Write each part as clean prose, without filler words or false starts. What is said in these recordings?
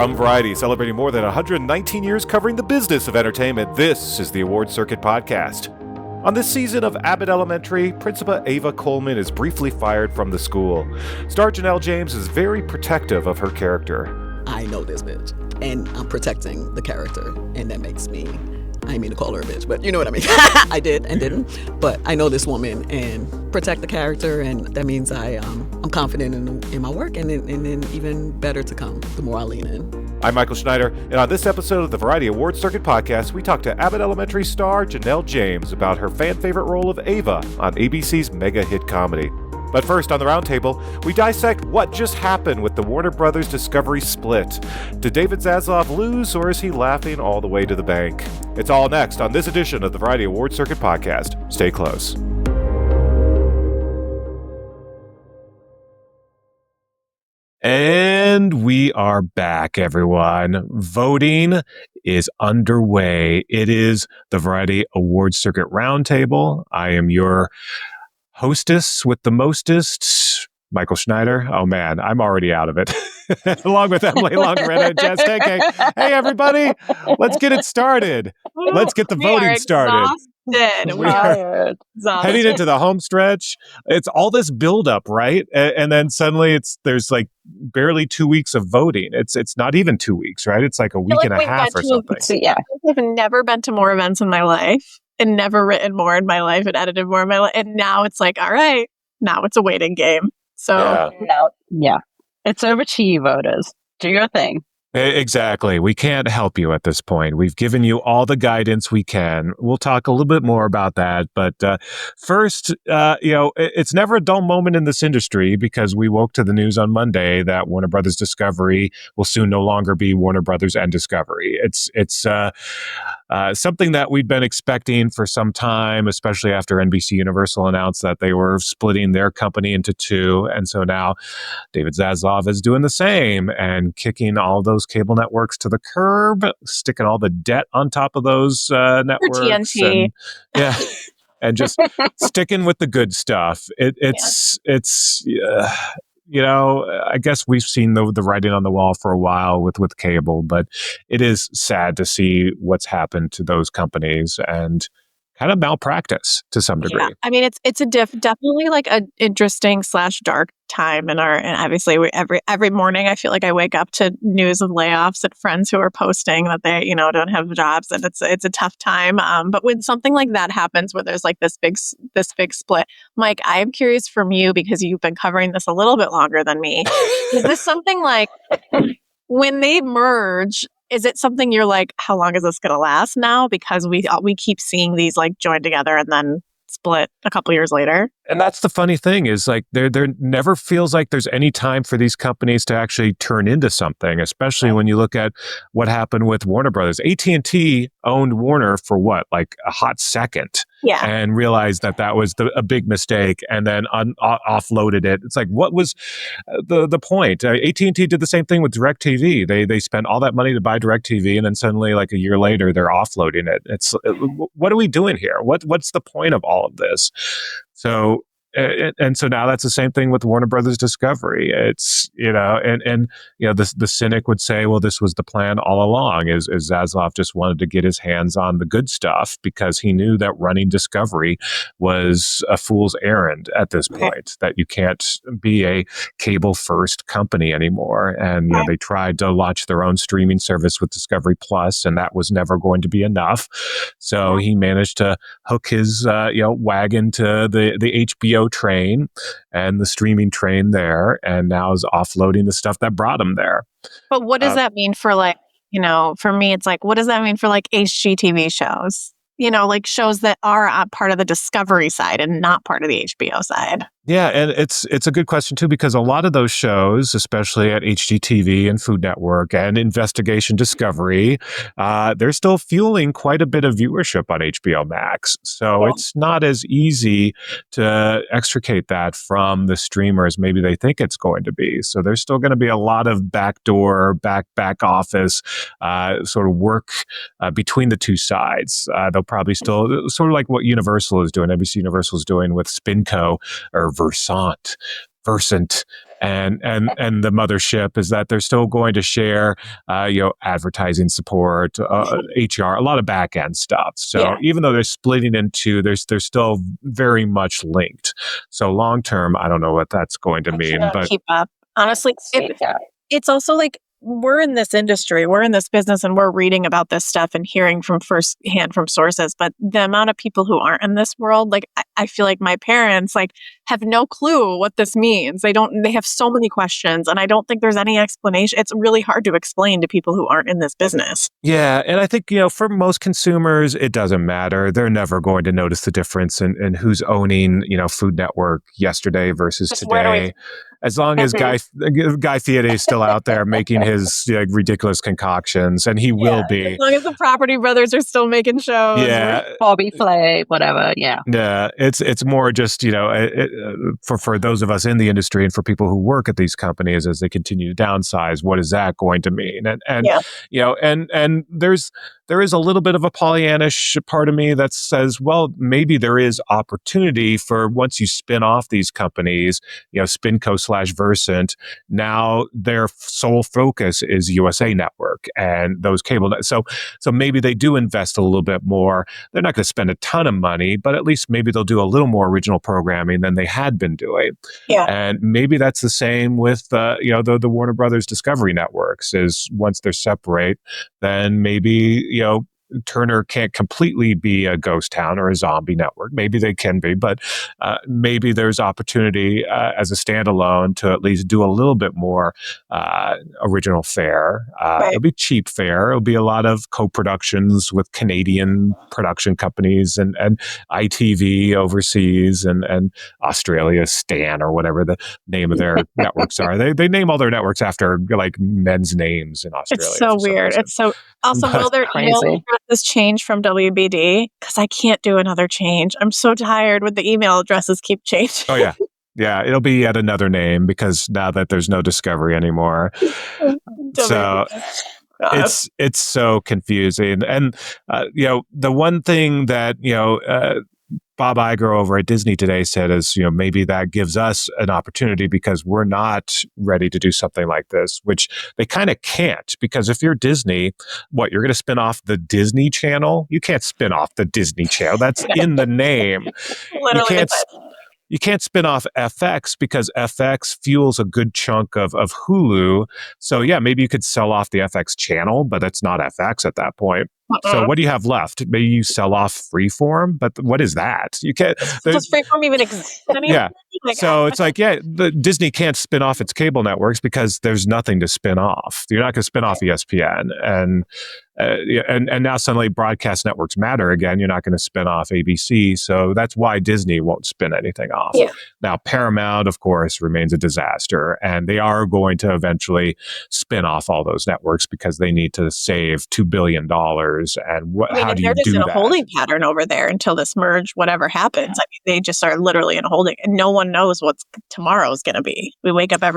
From Variety, celebrating more than 119 years covering the business of entertainment, this is the Award Circuit Podcast. On this season of Abbott Elementary, Principal Ava Coleman is briefly fired from the school. Star Janelle James is very protective of her character. I know this bitch, and I'm protecting the character, and that makes me, I didn't mean to call her a bitch, but you know what I mean. I did and didn't, but I know this woman and protect the character, and that means I'm confident in my work, and then even better to come the more I lean in. I'm Michael Schneider, and on this episode of the Variety Award Circuit Podcast, we talk to Abbott Elementary star Janelle James about her fan-favorite role of Ava on ABC's mega-hit comedy. But first, on the roundtable, we dissect what just happened with the Warner Brothers Discovery split. Did David Zaslav lose, or is he laughing all the way to the bank? It's all next on this edition of the Variety Award Circuit Podcast. Stay close. And we are back, everyone. Voting is underway. It is the Variety Award Circuit Roundtable. I am your hostess with the mostest, Michael Schneider. Oh man, I'm already out of it. Along with Emily Longaretta and Jess Tanke. Hey everybody, let's get it started. Let's get the voting started. We are heading into the home stretch. It's all this buildup, right? And then suddenly there's like barely 2 weeks of voting. It's not even 2 weeks, right? It's like a week and a half or something. Yeah, I've never been to more events in my life, and never written more in my life, and edited more in my life. And now it's like, all right, now it's a waiting game. So yeah, it's over to you, voters. Do your thing. Exactly. We can't help you at this point. We've given you all the guidance we can. We'll talk a little bit more about that. But first, it's never a dull moment in this industry, because we woke to the news on Monday that Warner Brothers Discovery will soon no longer be Warner Brothers and Discovery. It's something that we'd been expecting for some time, especially after NBC Universal announced that they were splitting their company into two. And so now David Zaslav is doing the same and kicking all those cable networks to the curb, sticking all the debt on top of those networks. For TNT. And just sticking with the good stuff. I guess we've seen the writing on the wall for a while with cable, but it is sad to see what's happened to those companies and kind of malpractice to some degree. Yeah. I mean, it's definitely like an interesting / dark time and obviously every morning I feel like I wake up to news of layoffs and friends who are posting that they don't have jobs, and it's a tough time. But when something like that happens, where there's like this big split, Mike, I'm curious from you, because you've been covering this a little bit longer than me. Is this something like, when they merge, is it something you're like, how long is this going to last now? Because we keep seeing these like join together and then split a couple years later. And that's the funny thing, is like there never feels like there's any time for these companies to actually turn into something, especially when you look at what happened with Warner Brothers. AT&T owned Warner for what, like a hot second, and realized that was a big mistake, and then offloaded it. It's like, what was the point? AT&T did the same thing with DirecTV. They spent all that money to buy DirecTV, and then suddenly, like a year later, they're offloading it. It's what are we doing here? What's the point of all of this? So now that's the same thing with Warner Brothers Discovery. It's, the cynic would say, well, this was the plan all along, is Zaslav just wanted to get his hands on the good stuff, because he knew that running Discovery was a fool's errand at this point, that you can't be a cable first company anymore. And, they tried to launch their own streaming service with Discovery Plus, and that was never going to be enough. So he managed to hook his, wagon to the HBO train and the streaming train there, and now is offloading the stuff that brought him there. But what does that mean for, like, for me, it's like, what does that mean for like HGTV shows? Like shows that are part of the Discovery side and not part of the HBO side. Yeah, and it's a good question too, because a lot of those shows, especially at HGTV and Food Network and Investigation Discovery, they're still fueling quite a bit of viewership on HBO Max. So it's not as easy to extricate that from the streamers maybe they think it's going to be. So there's still going to be a lot of backdoor, back office sort of work between the two sides. They'll probably still, sort of like what Universal is doing, NBC Universal is doing with Spinco or Versant, and the mothership is that they're still going to share, advertising support, HR, a lot of back end stuff. So even though they're splitting into, they're still very much linked. So long term, I don't know what that's going to mean, but keep up. Honestly, it's also like we're in this industry, we're in this business, and we're reading about this stuff and hearing from firsthand from sources. But the amount of people who aren't in this world, like I feel like my parents like have no clue what this means. They have so many questions, and I don't think there's any explanation. It's really hard to explain to people who aren't in this business. Yeah. And I think, for most consumers, it doesn't matter. They're never going to notice the difference in who's owning, Food Network yesterday versus today. As long as Guy Fieri is still out there making his ridiculous concoctions, and he will be. As long as the Property Brothers are still making shows. Yeah. Bobby Flay, whatever. Yeah. Yeah. It's more just, for those of us in the industry and for people who work at these companies as they continue to downsize, what is that going to mean? And there is a little bit of a Pollyannish part of me that says, well, maybe there is opportunity for once you spin off these companies, Spinco/Versant, now their sole focus is USA Network and those cable. So maybe they do invest a little bit more. They're not going to spend a ton of money, but at least maybe they'll do a little more original programming than they had been doing. Yeah. And maybe that's the same with the Warner Brothers Discovery networks. Is once they're separate, then maybe Turner can't completely be a ghost town or a zombie network. Maybe they can be, but maybe there's opportunity as a standalone to at least do a little bit more original fare. It'll be cheap fare. It'll be a lot of co-productions with Canadian production companies and ITV overseas and Australia Stan or whatever the name of their networks are. They name all their networks after like men's names in Australia. It's so weird. It's so also will their email addresses change from WBD? Because I can't do another change. I'm so tired with the email addresses keep changing. Oh yeah. Yeah, it'll be yet another name because now that there's no Discovery anymore. So it's so confusing. And the one thing that Bob Iger over at Disney today said is, maybe that gives us an opportunity because we're not ready to do something like this, which they kind of can't, because if you're Disney, you're going to spin off the Disney Channel? You can't spin off the Disney Channel. That's in the name. Literally. You can't spin off FX because FX fuels a good chunk of Hulu. So yeah, maybe you could sell off the FX channel, but it's not FX at that point. So what do you have left? Maybe you sell off Freeform, but what is that? You can't. Does Freeform even exist anymore? Yeah. So it's like, the Disney can't spin off its cable networks because there's nothing to spin off. You're not going to spin off ESPN, and now suddenly broadcast networks matter again. You're not going to spin off ABC, so that's why Disney won't spin anything off. Yeah. Now Paramount, of course, remains a disaster, and they are going to eventually spin off all those networks because they need to save $2 billion. And how do you do that? They're just in a holding pattern over there until this merge, whatever happens. I mean, they just are literally in a holding, and no one knows what tomorrow's going to be. We wake up I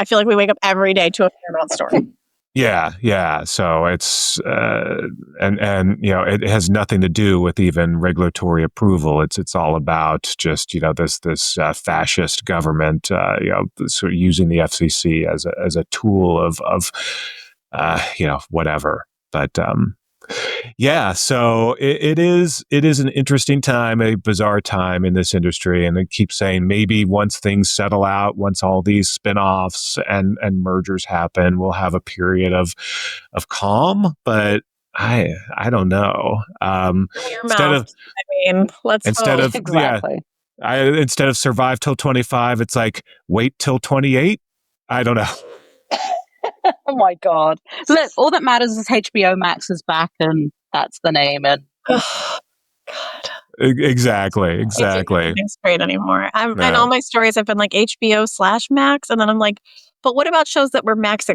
feel like we wake up every day to a Paramount story. Yeah. So it's it has nothing to do with even regulatory approval. It's all about just this fascist government sort of using the FCC as a tool of whatever. But yeah, so it is an interesting time, a bizarre time in this industry, and I keep saying maybe once things settle out, once all these spin-offs and mergers happen, we'll have a period of calm. But I don't know. Instead of survive till 25, it's like wait till 28. I don't know. Oh my God. Look, all that matters is HBO Max is back, and that's the name. And God. Exactly. It's not straight anymore. And all my stories have been like HBO/Max, and then I'm like, but what about shows that were Max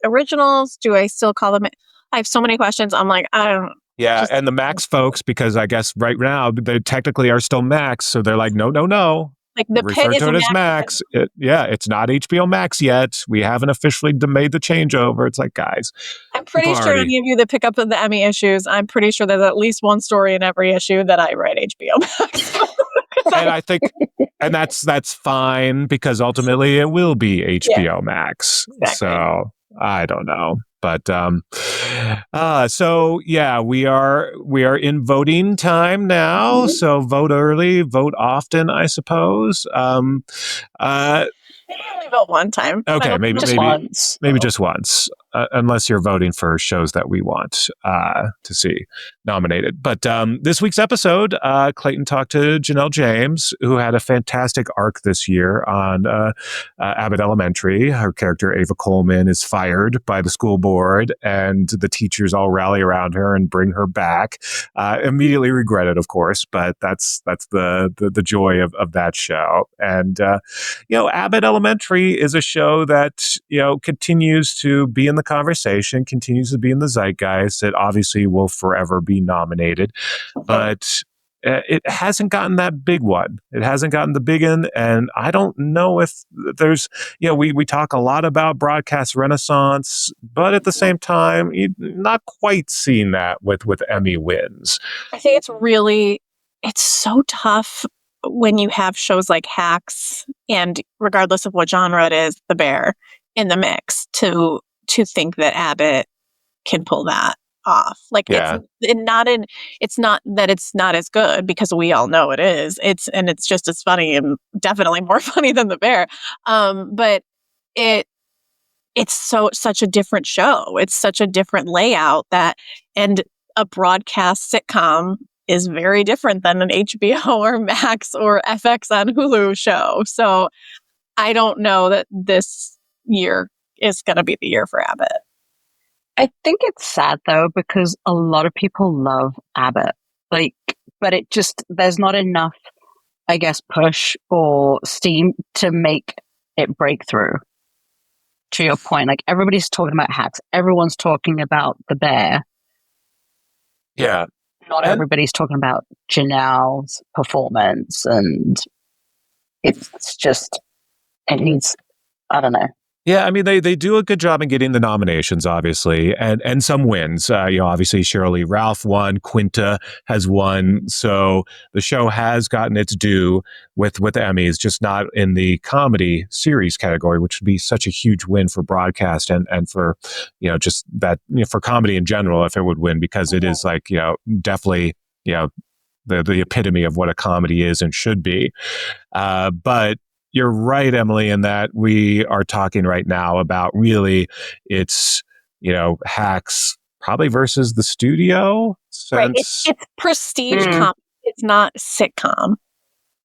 originals? Do I still call them? I have so many questions. I'm like, I don't. Yeah, and the Max folks, because I guess right now they technically are still Max, so they're like, no. Like the refer to it as Max. It's not HBO Max yet. We haven't officially made the changeover. It's like, guys. I'm pretty sure any of you that pick up the Emmy issues, I'm pretty sure there's at least one story in every issue that I write HBO Max. And I think, and that's fine because ultimately it will be HBO Max. Exactly. So I don't know. But so yeah, we are in voting time now. Mhm. So vote early, vote often, I suppose. Maybe only vote one time. Okay, maybe Just once. just once, unless you're voting for shows that we want to see nominated. But this week's episode, Clayton talked to Janelle James, who had a fantastic arc this year on Abbott Elementary. Her character Ava Coleman is fired by the school board, and the teachers all rally around her and bring her back. Immediately regretted, of course, but that's the joy of that show. And Abbott Elementary is a show that, continues to be in the conversation, continues to be in the zeitgeist. It obviously will forever be nominated, but it hasn't gotten that big one. It hasn't gotten the big one. And I don't know if there's, we talk a lot about broadcast renaissance, but at the same time, you're not quite seeing that with Emmy wins. I think it's so tough when you have shows like Hacks and regardless of what genre it is, The Bear in the mix to think that Abbott can pull that off. Like Yeah. it's not that it's not as good because we all know it is. It's just as funny and definitely more funny than The Bear. But it's such a different show. It's such a different layout and a broadcast sitcom is very different than an HBO or Max or FX on Hulu show. So I don't know that this year is going to be the year for Abbott. I think it's sad though, because a lot of people love Abbott. But there's not enough, I guess, push or steam to make it break through. To your point, like everybody's talking about Hacks. Everyone's talking about The Bear. Yeah. Not everybody's talking about Janelle's performance, and it's just, it needs, I don't know. Yeah, I mean, they do a good job in getting the nominations, obviously, and some wins. Obviously, Shirley Ralph won, Quinta has won, so the show has gotten its due with Emmys, just not in the comedy series category, which would be such a huge win for broadcast and for, just that, for comedy in general, if it would win, because it is like, definitely, the epitome of what a comedy is and should be. But you're right, Emily, in that we are talking right now about really it's, Hacks probably versus the studio. Right. It's prestige comedy. It's not sitcom.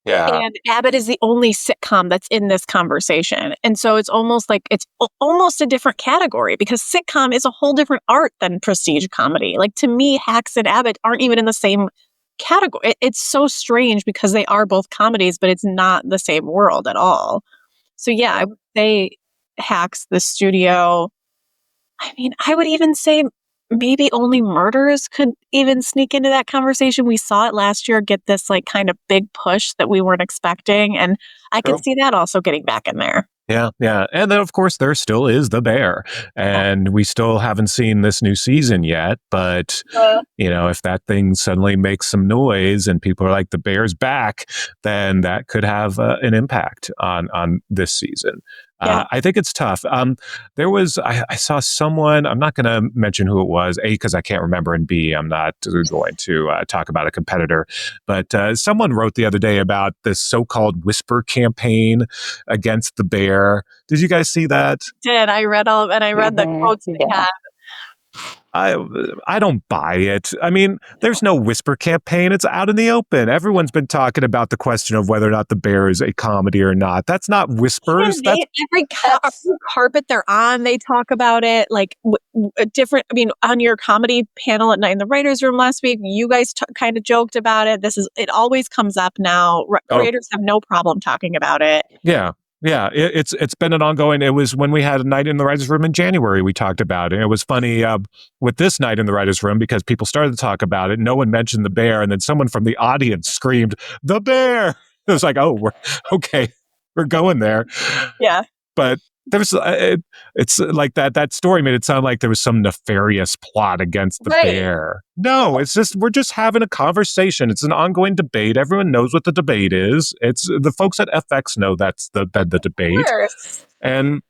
Yeah. And Abbott is the only sitcom that's in this conversation. And so it's almost like it's almost a different category because sitcom is a whole different art than prestige comedy. Like to me, Hacks and Abbott aren't even in the same category. It's so strange because they are both comedies, but it's not the same world at all. So yeah, I would say Hacks, the studio. I mean, I would even say maybe Only Murders could even sneak into that conversation. We saw it last year get this like kind of big push that we weren't expecting. And I can see that also getting back in there. Yeah, yeah. And then, of course, there still is The Bear. And we still haven't seen this new season yet. But, if that thing suddenly makes some noise and people are like, The Bear's back, then that could have an impact on this season. Yeah. I think it's tough. There was, I saw someone, I'm not going to mention who it was, A, because I can't remember, and B, I'm not going to talk about a competitor. But someone wrote the other day about this so-called whisper campaign against The Bear. Did you guys see that? I read the quotes they had. I don't buy it. I mean, there's no whisper campaign. It's out in the open. Everyone's been talking about the question of whether or not The Bear is a comedy or not. That's not whispers. Every carpet they're on, they talk about it. Like different. I mean, on your comedy panel at night in the writers' room last week, you guys kind of joked about it. It always comes up now. Creators have no problem talking about it. Yeah. Yeah, it's been an ongoing. It was when we had a night in the writers' room in January. We talked about it. And it was funny with this night in the writers' room because people started to talk about it. No one mentioned The Bear, and then someone from the audience screamed, "The Bear!" It was like, oh, we're okay. We're going there. Yeah. But there was it's like that story made it sound like there was some nefarious plot against the Right. bear. No, it's just we're just having a conversation. It's an ongoing debate. Everyone knows what the debate is. It's the folks at FX know that's the debate. And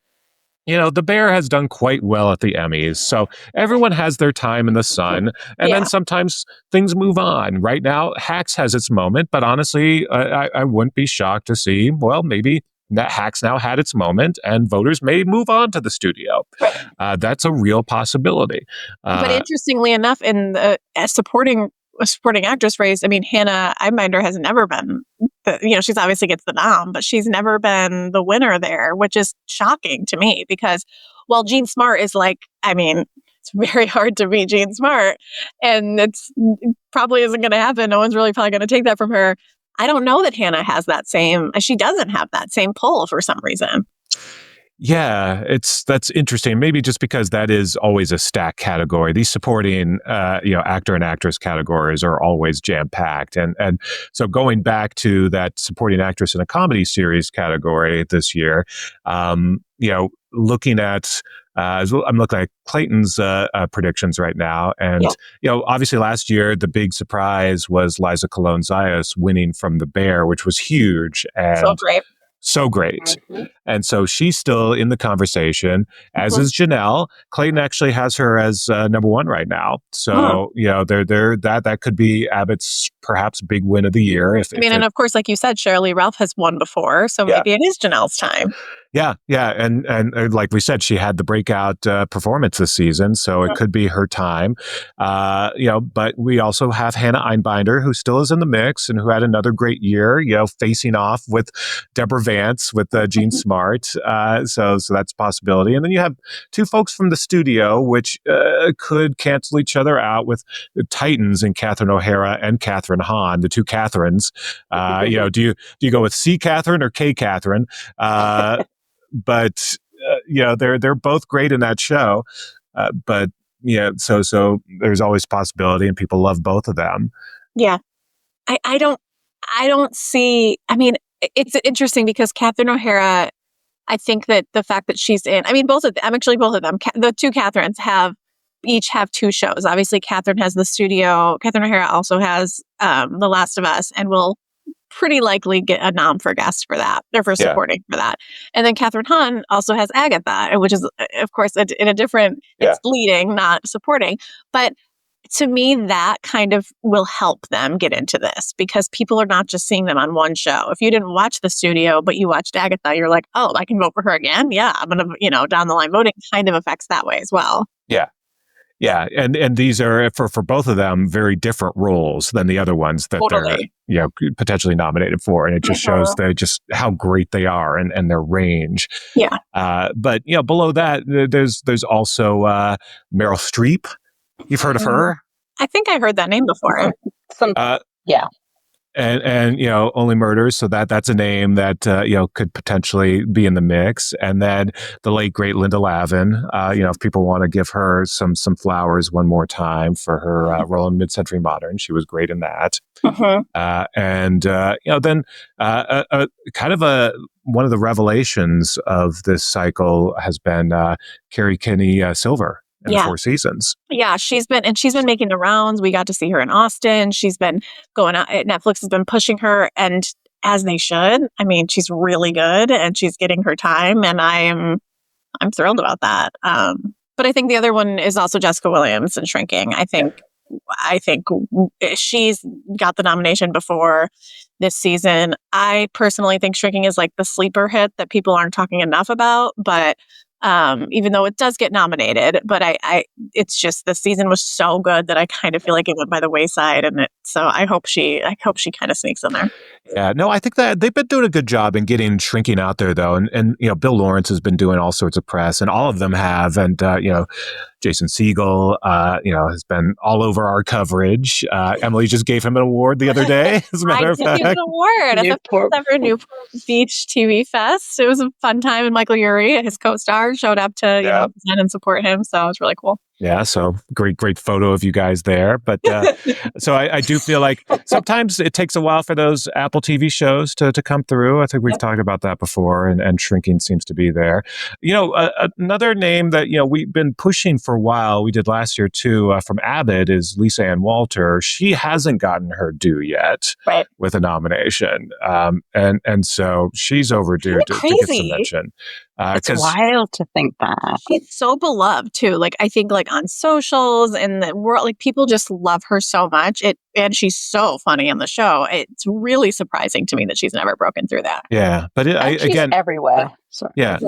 the Bear has done quite well at the Emmys. So everyone has their time in the sun. And then sometimes things move on. Right now, Hacks has its moment. But honestly, I wouldn't be shocked to see, well, maybe that Hacks now had its moment and voters may move on to the studio. That's a real possibility. But interestingly enough, in the supporting actress race, I mean, Hannah Einbinder has never been, she's obviously gets the nom, but she's never been the winner there, which is shocking to me because, well, Jean Smart is like, I mean, it's very hard to beat Jean Smart, and it's probably isn't going to happen. No one's really probably going to take that from her. I don't know that Hannah has she doesn't have that same pull for some reason. Yeah, that's interesting. Maybe just because that is always a stack category. These supporting, actor and actress categories are always jam packed, and so going back to that supporting actress in a comedy series category this year, looking at. I'm looking at Clayton's predictions right now. And, obviously last year, the big surprise was Liza Colon-Zayas winning from The Bear, which was huge. And so great. Mm-hmm. And so she's still in the conversation, as is Janelle. Clayton actually has her as number one right now. So, that could be Abbott's perhaps big win of the year. And of course, like you said, Sheryl Lee Ralph has won before. So maybe it is Janelle's time. Yeah. And like we said, she had the breakout performance this season, so it could be her time. But we also have Hannah Einbinder, who still is in the mix and who had another great year, facing off with Deborah Vance with Jean Smart. So that's a possibility. And then you have two folks from the studio, which could cancel each other out with the Titans and Catherine O'Hara and Catherine Hahn, the two Catherines. Do you go with C. Catherine or K. Catherine? But they're both great in that show. So there's always possibility, and people love both of them. Yeah, I don't see. I mean, it's interesting because Catherine O'Hara. I think that the fact that she's in. I mean, both of them. The two Catherines each have two shows. Obviously, Catherine has the studio. Catherine O'Hara also has The Last of Us, and will pretty likely get a nom for guest for that, or for supporting for that. And then Catherine Hahn also has Agatha, which is, of course, in a different, it's leading, not supporting. But to me, that kind of will help them get into this because people are not just seeing them on one show. If you didn't watch the studio, but you watched Agatha, you're like, oh, I can vote for her again. Yeah, I'm going to, down the line voting kind of affects that way as well. Yeah. Yeah, and these are for both of them very different roles than the other ones that they're potentially nominated for, and it just shows just how great they are and their range. Yeah. But below that, there's also Meryl Streep. You've heard of her? I think I heard that name before. Yeah. And Only Murders, so that's a name that could potentially be in the mix. And then the late great Linda Lavin, if people want to give her some flowers one more time for her role in Mid-Century Modern, she was great in that. And then kind of one of the revelations of this cycle has been Carrie Kinney Silver. In 4 seasons. Yeah, she's been making the rounds. We got to see her in Austin. She's been going out. Netflix has been pushing her, and as they should. I mean, she's really good, and she's getting her time, and I'm thrilled about that. But I think the other one is also Jessica Williams in Shrinking. I think she's got the nomination before this season. I personally think Shrinking is like the sleeper hit that people aren't talking enough about, but. Even though it does get nominated, but it's just the season was so good that I kind of feel like it went by the wayside, so I hope she kind of sneaks in there. Yeah, no, I think that they've been doing a good job in getting Shrinking out there though, and Bill Lawrence has been doing all sorts of press, and all of them have, and Jason Segel, has been all over our coverage. Emily just gave him an award the other day, as a matter of fact. An award at the first ever Newport Beach TV Fest. It was a fun time, and Michael Urie, his co-star, showed up to present and support him, so it was really cool. Yeah, so great photo of you guys there. But so I do feel like sometimes it takes a while for those Apple TV shows to come through. I think we've talked about that before, and shrinking seems to be there. Another name that we've been pushing for a while, we did last year too, from Abbott, is Lisa Ann Walter. She hasn't gotten her due yet with a nomination, and so she's overdue to get some mention. It's wild to think that. She's so beloved too. Like I think like on socials and the world, like people just love her so much. And she's so funny on the show. It's really surprising to me that she's never broken through that. Yeah, but she's everywhere. Sorry. Yeah,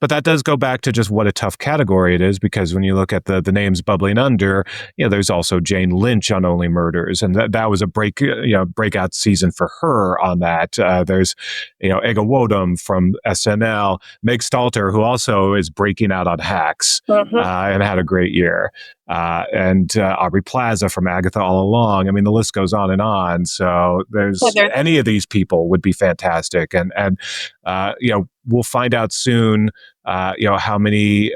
but that does go back to just what a tough category it is, because when you look at the names bubbling under, there's also Jane Lynch on Only Murders, and that was a breakout season for her on that. There's Ega Wodum from SNL, Meg Stalter, who also is breaking out on Hacks and had a great year, and Aubrey Plaza from Agatha All Along. I mean, the list goes on and on. So there's any of these people would be fantastic, and we'll find out soon, how many,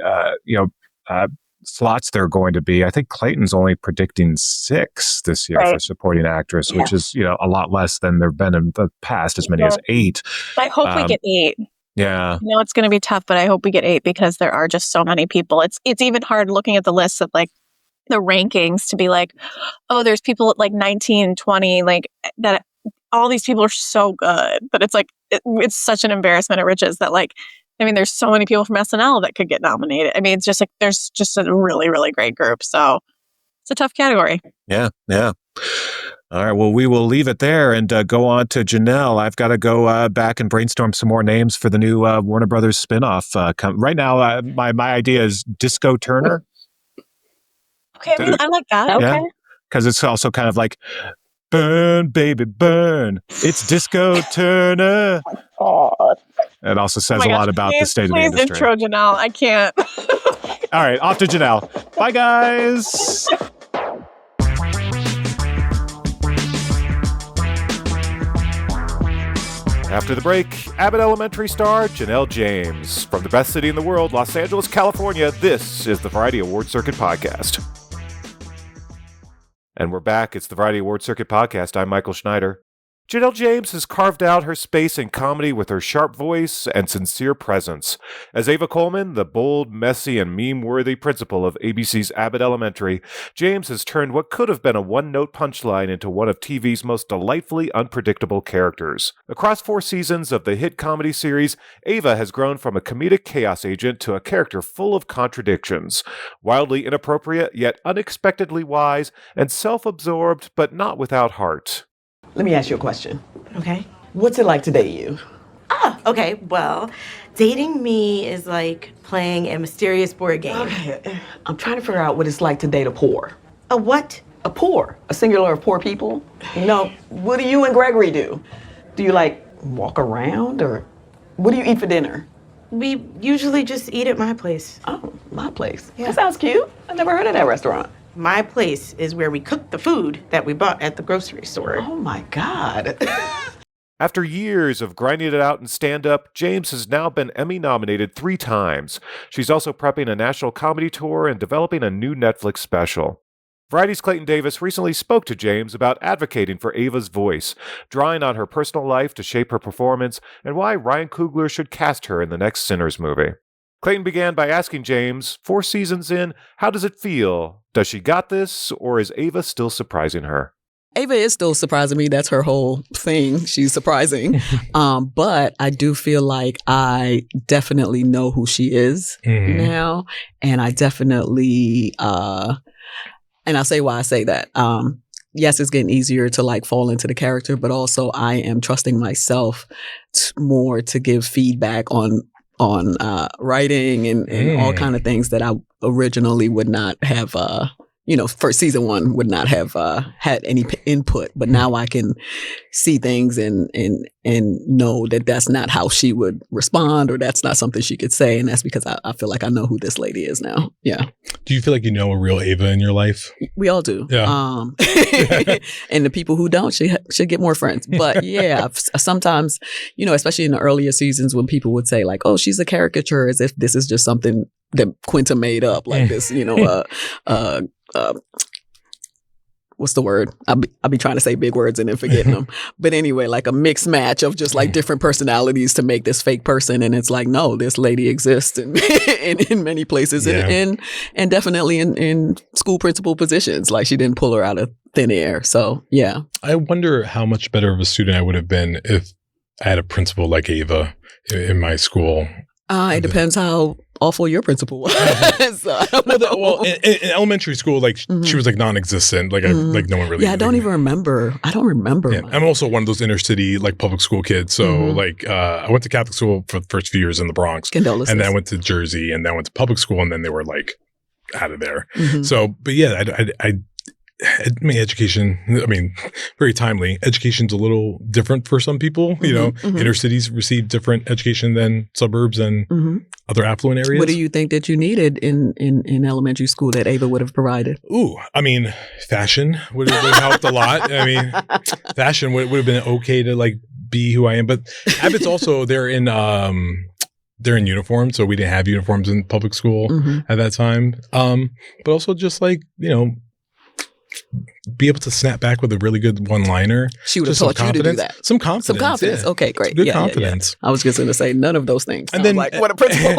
slots there are going to be. I think Clayton's only predicting 6 this year for supporting actress, which is, a lot less than there've been in the past, as many as 8. I hope we get 8. Yeah. It's going to be tough, but I hope we get 8 because there are just so many people. It's even hard looking at the list of like the rankings to be like, oh, there's people at like 19 and 20, like that. All these people are so good, but it's like, it's such an embarrassment of riches that like, I mean, there's so many people from SNL that could get nominated. I mean, it's just like, there's just a really, really great group. So it's a tough category. Yeah. Yeah. All right. Well, we will leave it there and go on to Janelle. I've got to go back and brainstorm some more names for the new Warner Brothers spinoff. Right now, my idea is Disco Turner. Okay. I like that. Okay. Because it's also kind of like, burn, baby, burn. It's Disco Turner. God. It also says a lot about the state of the industry. Please intro Janelle. I can't. All right, off to Janelle. Bye, guys. After the break, Abbott Elementary star Janelle James. From the best city in the world, Los Angeles, California, this is the Variety Award Circuit Podcast. And we're back. It's the Variety Award Circuit Podcast. I'm Michael Schneider. Janelle James has carved out her space in comedy with her sharp voice and sincere presence. As Ava Coleman, the bold, messy, and meme-worthy principal of ABC's Abbott Elementary, James has turned what could have been a one-note punchline into one of TV's most delightfully unpredictable characters. Across 4 seasons of the hit comedy series, Ava has grown from a comedic chaos agent to a character full of contradictions. Wildly inappropriate, yet unexpectedly wise, and self-absorbed, but not without heart. Let me ask you a question. Okay. What's it like to date you? Okay. Well, dating me is like playing a mysterious board game. Okay. I'm trying to figure out what it's like to date a poor. A what? A poor. A singular of poor people. What do you and Gregory do? Do you like walk around, or what do you eat for dinner? We usually just eat at my place. Oh, my place. Yeah. That sounds cute. I never heard of that restaurant. My place is where we cook the food that we bought at the grocery store. Oh my God. After years of grinding it out in stand-up, James has now been Emmy-nominated 3 times. She's also prepping a national comedy tour and developing a new Netflix special. Variety's Clayton Davis recently spoke to James about advocating for Ava's voice, drawing on her personal life to shape her performance, and why Ryan Coogler should cast her in the next Sinners movie. Clayton began by asking James, 4 seasons in, how does it feel? Does she got this, or is Ava still surprising her? Ava is still surprising me. That's her whole thing. She's surprising. But I do feel like I definitely know who she is now. And I definitely, and I'll say why I say that. Yes, it's getting easier to like fall into the character, but also I am trusting myself more to give feedback on writing and all kind of things that I originally would not have, for season 1 would not have had any input. But now I can see things and know that that's not how she would respond, or that's not something she could say. And that's because I feel like I know who this lady is now. Yeah. Do you feel like you know a real Ava in your life? We all do. Yeah. And the people who don't should get more friends. But yeah, sometimes, especially in the earlier seasons when people would say like, oh, she's a caricature, as if this is just something that Quinta made up, like this, what's the word? I'll be trying to say big words and then forgetting them. But anyway, like a mixed match of just like different personalities to make this fake person. And it's like, no, this lady exists in many places and definitely in school principal positions. Like she didn't pull her out of thin air. So yeah. I wonder how much better of a student I would have been if I had a principal like Ava in my school. It depends how awful your principal was. So I don't know. Well, in elementary school, like she was like non-existent. Like like no one really. Yeah, I don't even remember. I don't remember. Yeah. I'm also one of those inner city like public school kids. So like I went to Catholic school for the first few years in the Bronx, Condolences. and then I went to Jersey, and then I went to public school, and then they were like out of there. So, but yeah, I mean, education, very timely. Education's a little different for some people. Inner cities receive different education than suburbs and other affluent areas. What do you think that you needed in elementary school that Ava would have provided? Ooh, I mean, fashion would have helped a lot. I mean, fashion would have been okay to like be who I am. But Abbott's also, they're in uniform, so we didn't have uniforms in public school at that time. But also just like, be able to snap back with a really good one-liner. She would have taught you to do that. Some confidence. Yeah. Okay, great. Good confidence. Yeah. I was just going to say none of those things. And then, like, what a principal.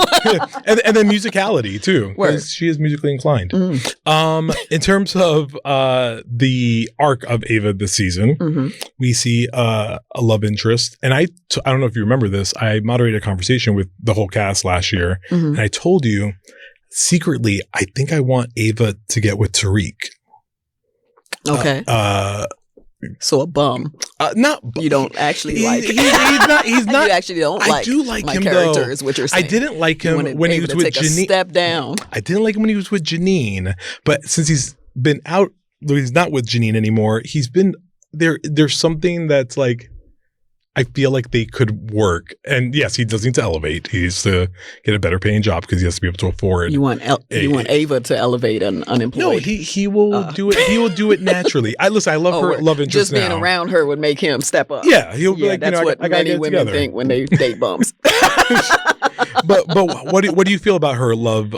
and then musicality too, because she is musically inclined. In terms of the arc of Ava this season, we see a love interest, and I don't know if you remember this. I moderated a conversation with the whole cast last year, and I told you secretly I think I want Ava to get with Tariq. Okay. So a bum. Not you don't actually like. He's not. You actually don't like. I do like my him character though. Is what you're saying. I didn't like him when he was with Janine. Step down. I didn't like him when he was with Janine, but since he's been out, he's not with Janine anymore. He's been there. There's something that's like. I feel like they could work. And yes, he does need to elevate. He needs to get a better paying job because he has to be able to afford. You want Ava to elevate an unemployed? No, he will do it. He will do it naturally. I love her love interest. Just being around her would make him step up. Yeah, he'll be like, that's what many women think when they date bums. but what do you feel about her love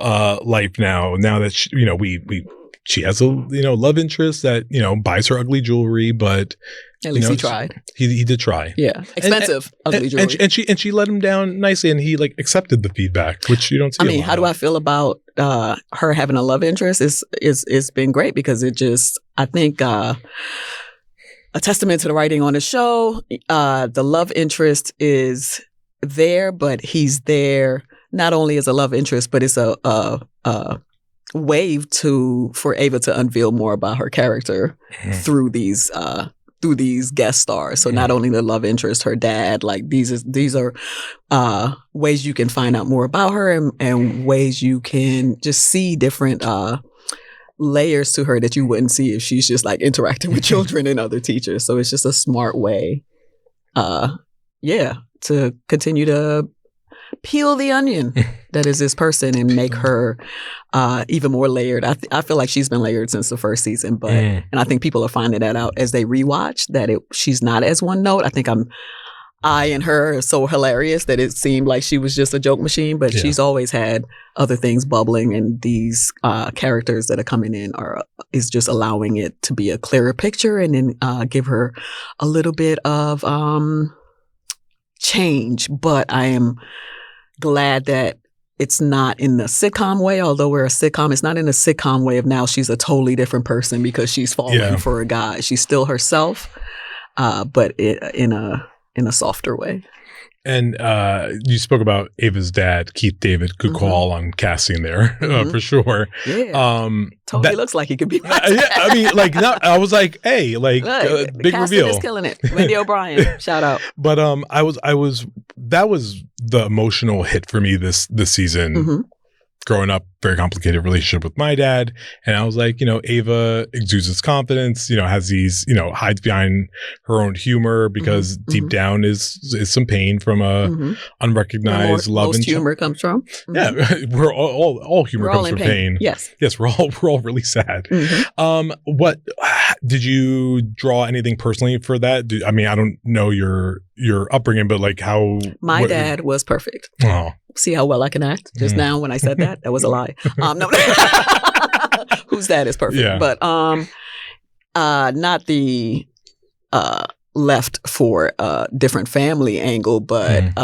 life now? Now that she has a love interest that buys her ugly jewelry, but at least he tried. He did try. Yeah, expensive ugly jewelry. And she let him down nicely, and he like accepted the feedback, which you don't see. I mean, how do I feel about her having a love interest? It's been great because it just I think a testament to the writing on the show. The love interest is there, but he's there not only as a love interest, but it's a wave for Ava to unveil more about her character through these guest stars. So not only the love interest, her dad, like these are ways you can find out more about her and ways you can just see different layers to her that you wouldn't see if she's just like interacting with children and other teachers. So it's just a smart way, to continue to peel the onion that is this person and make her even more layered. I feel like she's been layered since the first season, but and I think people are finding that out as they rewatch that she's not as one note. I think I and her are so hilarious that it seemed like she was just a joke machine, but she's always had other things bubbling, and these characters that are coming in is just allowing it to be a clearer picture and then give her a little bit of change. But I am glad that it's not in the sitcom way, although we're a sitcom. It's not in a sitcom way of now she's a totally different person because she's falling for a guy. She's still herself, but in a softer way. And you spoke about Ava's dad, Keith David. Good call on casting there, for sure. Yeah, totally looks like he could be. I mean, like, I was like, hey, like, big reveal. Is killing it. Wendy O'Brien, shout out. But that was the emotional hit for me this season. Growing up, very complicated relationship with my dad. And I was like, Ava exudes this confidence, has these, hides behind her own humor because deep down is some pain from a unrecognized love. Most humor comes from. Yeah. We're all humor comes from pain. Yes. Yes. We're all really sad. What did you draw anything personally for that? I don't know your upbringing, but like how my dad was perfect. Oh. see how well I can act. Just now when I said that was a lie. No. Who's that is perfect. Yeah. But not the left for a different family angle, but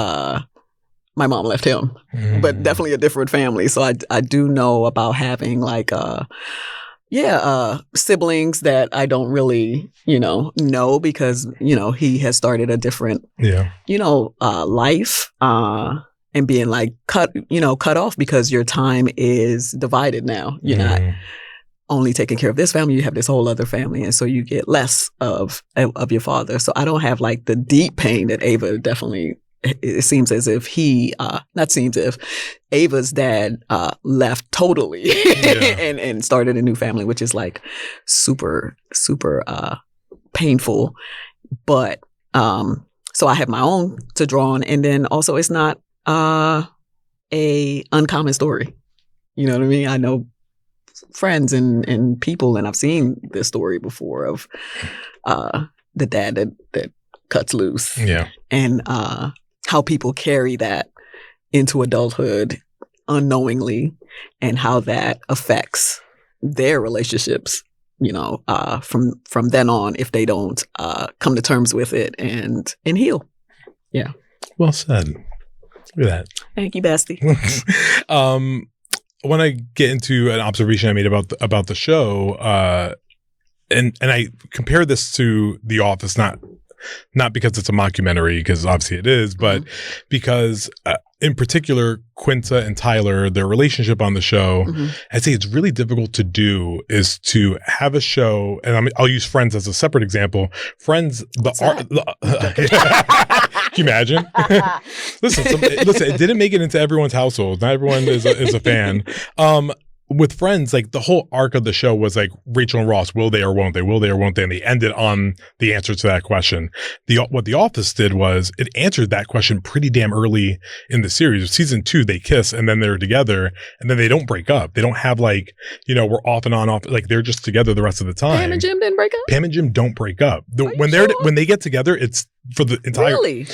my mom left him. But definitely a different family. So I do know about having like siblings that I don't really, know because, he has started a different, life, and being like cut off because your time is divided now. You're not only taking care of this family, you have this whole other family. And so you get less of your father. So I don't have like the deep pain that Ava definitely. It seems as if Ava's dad left totally and started a new family, which is like super, super painful. But so I have my own to draw on. And then also it's not a uncommon story. You know what I mean? I know friends and people, and I've seen this story before of the dad that cuts loose. Yeah. And how people carry that into adulthood unknowingly and how that affects their relationships, from then on if they don't come to terms with it and heal. Yeah. Well said. Look at that. Thank you, bestie. When I get into an observation I made about the show, and I compare this to The Office, not because it's a mockumentary, because obviously it is, but because in particular, Quinta and Tyler, their relationship on the show, I'd say it's really difficult to do is to have a show, and I'll use Friends as a separate example. Friends, can you imagine? Listen, it didn't make it into everyone's household. Not everyone is a fan. With Friends, like the whole arc of the show was like Rachel and Ross, will they or won't they? Will they or won't they? And they ended on the answer to that question. What The Office did was it answered that question pretty damn early in the series. Season 2, they kiss and then they're together and then they don't break up. They don't have like, we're off and on, off. Like they're just together the rest of the time. Pam and Jim didn't break up? Pam and Jim don't break up. When they get together, it's for the entire. Really?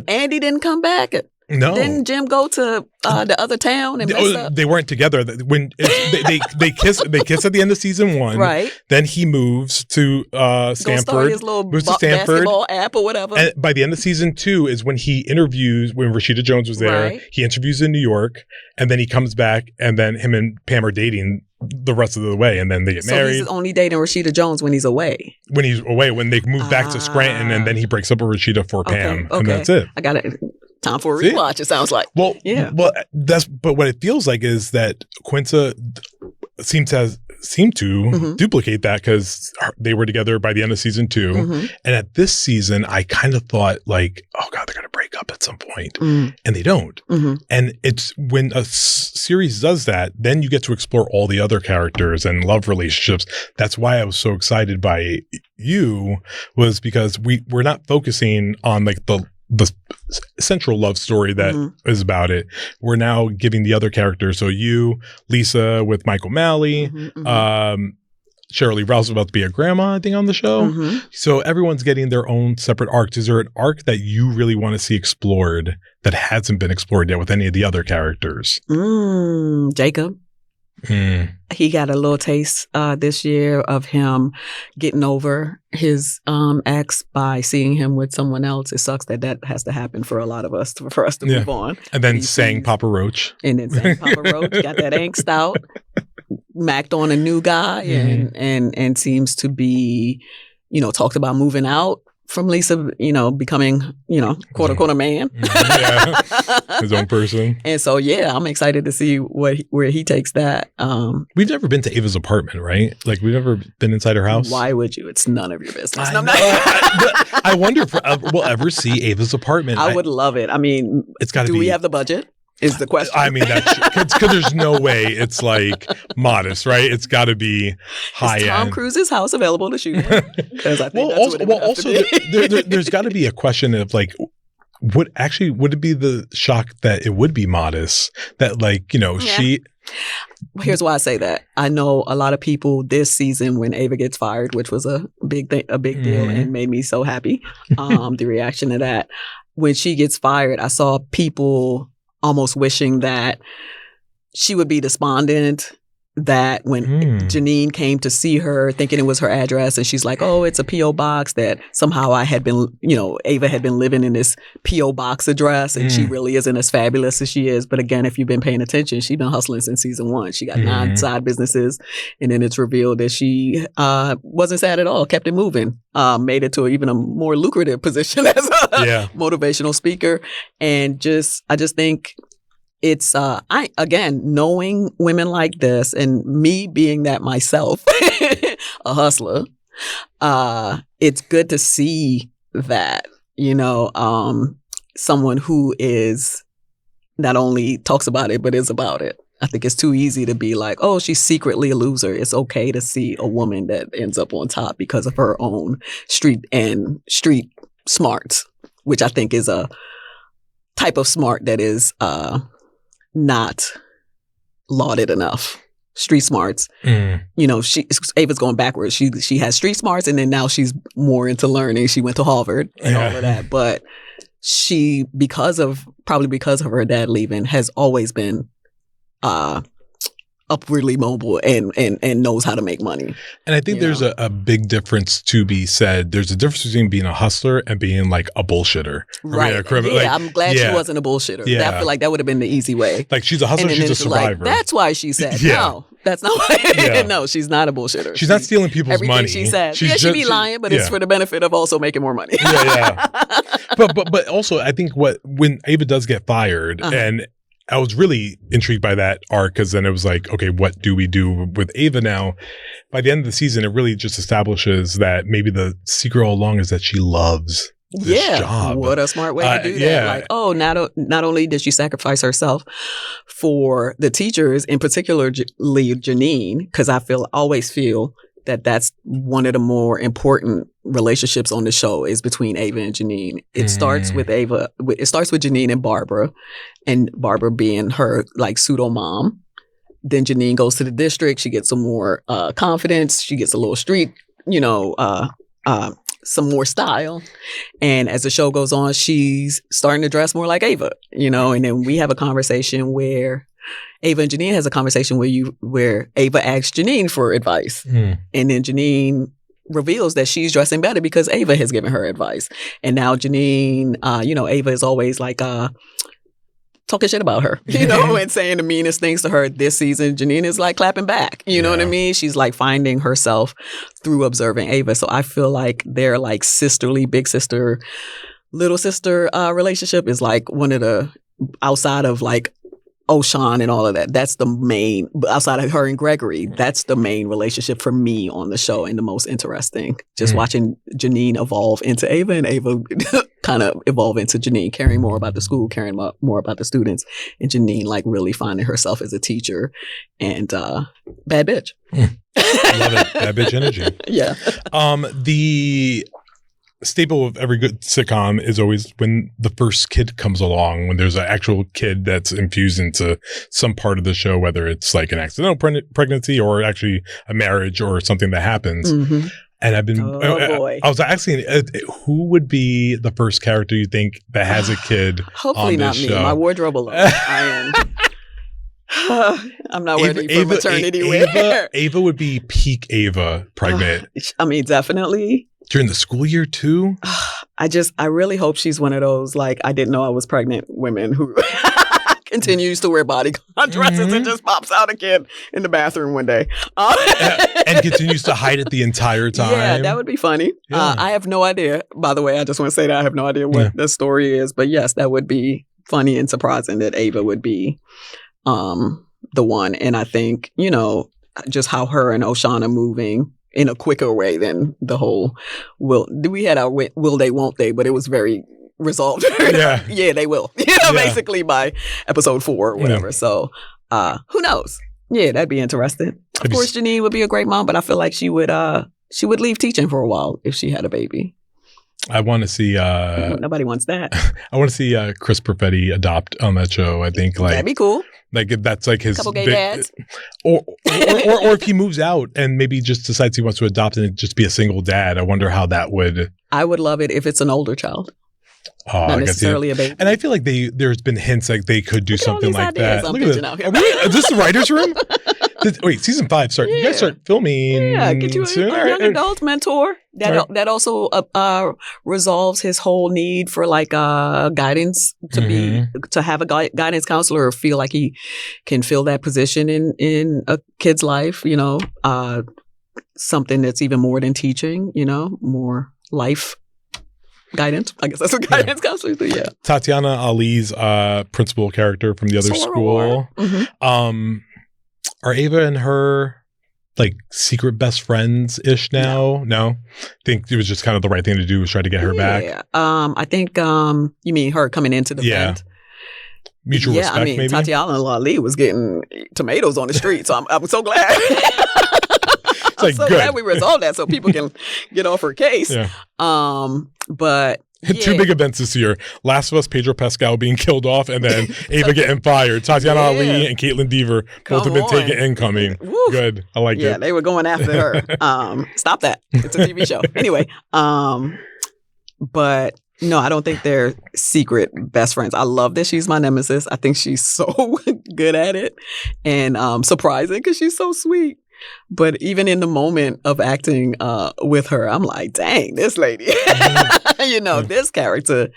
Andy didn't come back. No. Didn't Jim go to the other town and mess up? They weren't together. When they kiss at the end of season 1. Right. Then he moves to Stanford. Go start his little basketball app or whatever. And by the end of season 2 is when he interviews, when Rashida Jones was there. Right. He interviews in New York, and then he comes back, and then him and Pam are dating the rest of the way, and then they get married. So he's only dating Rashida Jones when he's away. When he's away, when they move back to Scranton, and then he breaks up with Rashida for Pam, and that's it. I got it. Time for a rewatch, it sounds like. Well, yeah. But what it feels like is that Quinta seemed to duplicate that because they were together by the end of season 2. And at this season, I kind of thought like, oh God, they're going to break up at some point. And they don't. And it's when a series does that, then you get to explore all the other characters and love relationships. That's why I was so excited by you, was because we're not focusing on like the central love story that is about it. We're now giving the other characters. So you, Lisa with Mike O'Malley, Cheryl Lee Rouse is about to be a grandma, I think, on the show. So everyone's getting their own separate arcs. Is there an arc that you really want to see explored that hasn't been explored yet with any of the other characters? Jacob. He got a little taste this year of him getting over his ex by seeing him with someone else. It sucks that has to happen for a lot of us, for us to move on. And then sang Papa Roach. And then sang Papa Roach, got that angst out, macked on a new guy, and seems to be, talked about moving out from Lisa, becoming, quote unquote a man. His own person. And so, I'm excited to see where he takes that. We've never been to Ava's apartment, right? Like, we've never been inside her house. Why would you? It's none of your business. I wonder if we'll ever see Ava's apartment. I would love it. I mean, it's got to be. Do we have the budget? Is the question. I mean, because there's no way it's like modest, right? It's got to be high end. Is Tom Cruise's house available to shoot in? Because I think there's got to be a question of like, would it be the shock that it would be modest? That like, she. Here's why I say that. I know a lot of people this season when Ava gets fired, which was a big deal and made me so happy. The reaction to that when she gets fired, I saw people almost wishing that she would be despondent, that when Janine came to see her thinking it was her address, and she's like, oh, it's a P.O. box, that somehow I had been, Ava had been living in this P.O. box address, and she really isn't as fabulous as she is. But again, if you've been paying attention, she's been hustling since season 1. She got 9 side businesses, and then it's revealed that she wasn't sad at all, kept it moving, made it to even a more lucrative position as a motivational speaker. And I just think it's knowing women like this, and me being that myself, a hustler, it's good to see that, someone who is not only talks about it, but is about it. I think it's too easy to be like, oh, she's secretly a loser. It's okay to see a woman that ends up on top because of her own street smarts, which I think is a type of smart that is not lauded enough. Street smarts. Ava's going backwards. She has street smarts, and then now she's more into learning. She went to Harvard and all of that. But she, probably because of her dad leaving, has always been upwardly mobile and knows how to make money. And I think there's a big difference to be said. There's a difference between being a hustler and being like a bullshitter. Right. I'm glad she wasn't a bullshitter. Yeah. I feel like that would have been the easy way. Like, she's a hustler, she's a survivor. Like, that's why she said, no, that's not why. No, she's not a bullshitter. She's not stealing people's money. She said. She'd be lying, but it's for the benefit of also making more money. But also, I think when Ava does get fired, and I was really intrigued by that arc, because then it was like, okay, what do we do with Ava now? By the end of the season, it really just establishes that maybe the secret all along is that she loves this job. What a smart way to do that. Like, oh, not only did she sacrifice herself for the teachers, in particularly Janine, because I always feel that that's one of the more important relationships on the show, is between Ava and Janine. It starts with Ava. It starts with Janine and Barbara being her like pseudo mom. Then Janine goes to the district. She gets some more confidence. She gets a little street, some more style. And as the show goes on, she's starting to dress more like Ava, and then we have a conversation where Ava and Janine has a conversation where Ava asks Janine for advice. And then Janine reveals that she's dressing better because Ava has given her advice. And now Janine, Ava is always like talking shit about her, and saying the meanest things to her. This season, Janine is like clapping back. You know what I mean? She's like finding herself through observing Ava. So I feel like their like sisterly, big sister, little sister relationship is like one of the, outside of like O'Shawn and all of that, that's the main, outside of her and Gregory, that's the main relationship for me on the show, and the most interesting. Just watching Janine evolve into Ava, and Ava kind of evolve into Janine, caring more about the school, caring more about the students, and Janine like really finding herself as a teacher and bad bitch. I love it. Bad bitch energy. Yeah. The staple of every good sitcom is always when the first kid comes along, when there's an actual kid that's infused into some part of the show, whether it's like an accidental pregnancy or actually a marriage or something that happens. And I've been, I was asking, who would be the first character you think that has a kid? Hopefully on this not me. show? My wardrobe alone. I am. I'm not ready for maternity wear. Ava would be peak Ava pregnant. I mean, definitely. During the school year too? I really hope she's one of those, like, I didn't know I was pregnant women who continues to wear bodycon dresses and just pops out again in the bathroom one day. And continues to hide it the entire time. Yeah, that would be funny. Yeah. I have no idea. By the way, I just want to say that I have no idea what the story is. But yes, that would be funny and surprising that Ava would be the one. And I think, just how her and O'Shawn are moving in a quicker way than the whole we had our will they, won't they, but it was very resolved. Yeah, they will. Basically by episode 4 or whatever. Yeah. So who knows? Yeah, that'd be interesting. Of course, Janine would be a great mom, but I feel like she would leave teaching for a while if she had a baby. I want to see. Nobody wants that. I want to see Chris Perfetti adopt on that show. I think that'd be cool. Like if that's like his couple gay dads, or if he moves out and maybe just decides he wants to adopt and just be a single dad. I wonder how that would. I would love it if it's an older child. Not necessarily a baby. And I feel like there's been hints like they could do something like that. I'm Look at pitching this. out here. Is this the writer's room? Wait, season 5 start. You guys start filming. Yeah, get you soon? a young adult mentor. That also resolves his whole need for like guidance to have a guidance counselor or feel like he can fill that position in a kid's life. You know, something that's even more than teaching. You know, more life guidance. I guess that's what guidance counselors do. Yeah. Tatiana Ali's principal character from the other school. Are Ava and her like secret best friends ish now? No. I think it was just kind of the right thing to do was try to get her back. I think you mean her coming into the vent? Mutual respect, I mean, maybe? Tatiana Ali was getting tomatoes on the street, so I'm so glad. I'm so glad we resolved that so people can get off her case. Yeah. But two big events this year: Last of Us, Pedro Pascal being killed off, and then Ava getting fired. Tatiana Ali and Caitlin Dever both have been taken incoming. Woo. Good, I like it. Yeah, they were going after her. Stop that! It's a TV show. Anyway, but no, I don't think they're secret best friends. I love that she's my nemesis. I think she's so good at it and surprising because she's so sweet. But even in the moment of acting with her, I'm like, dang, this lady, you know, this character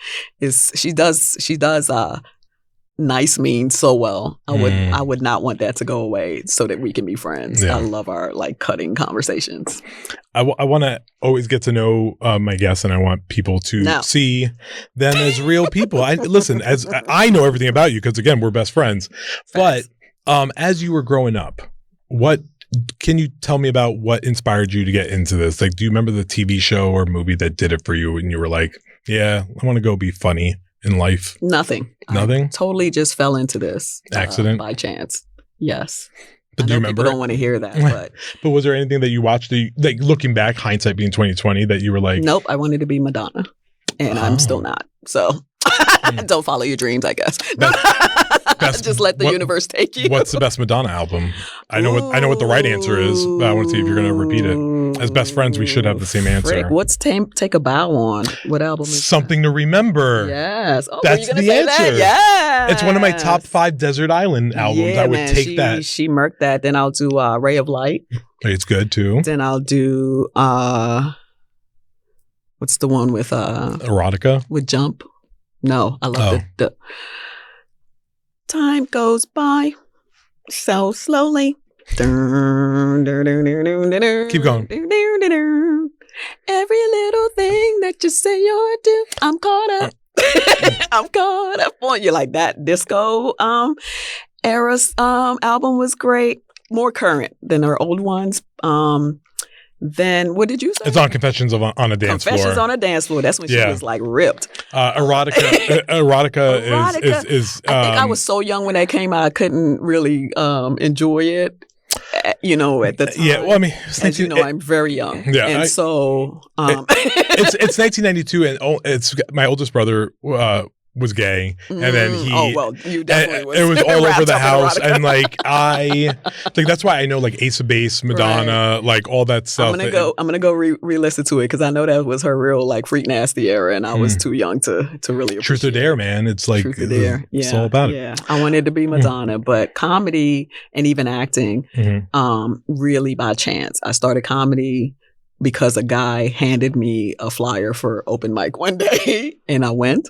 she does nice mean so well. I would not want that to go away so that we can be friends. I love our like cutting conversations. I want to always get to know my guests, and I want people to see them as real people. Listen, as I know everything about you because again, we're best friends. Facts. But as you were growing up, can you tell me about what inspired you to get into this? Like, do you remember the TV show or movie that did it for you and you were like, yeah, I want to go be funny in life? Nothing. I totally just fell into this. Accident? By chance. Yes. But do you remember? People don't want to hear that. But was there anything that you watched, like looking back, hindsight being 2020, that you were like? Nope. I wanted to be Madonna. And I'm still not. So don't follow your dreams, I guess. Just let the universe take you. What's the best Madonna album? I know what the right answer is, but I want to see if you're going to repeat it. As best friends, we should have the same answer. What's Take a Bow on? What album is Something to Remember. Yes. Oh, that's the answer. Yes. It's one of my top 5 Desert Island albums. Yeah, I would take that. She murked that. Then I'll do Ray of Light. It's good too. Then I'll do what's the one with Erotica? With Jump. No, I love the time goes by so slowly. Keep going. Every little thing that you say you're do, I'm caught up. I'm caught up on you. Like that disco era's album was great. More current than her old ones. Then what did you say? It's on Confessions on a Dance Floor. Confessions on a Dance Floor. That's when she was like ripped. Erotica is I think I was so young when that came out, I couldn't really enjoy it. You know, at the time. Yeah, well, I mean, as you know, I'm very young. Yeah, and so it's 1992, and it's my oldest brother was gay, and then you definitely it was all over the house, and like that's why I know like Ace of Base, Madonna, like all that stuff. I'm gonna go re-listen to it because I know that was her real like freak nasty era, and I was too young to really appreciate Truth or Dare, man. It's like Truth or Dare. It's all about it. Yeah, I wanted to be Madonna, but comedy and even acting, really by chance. I started comedy because a guy handed me a flyer for open mic one day, and I went.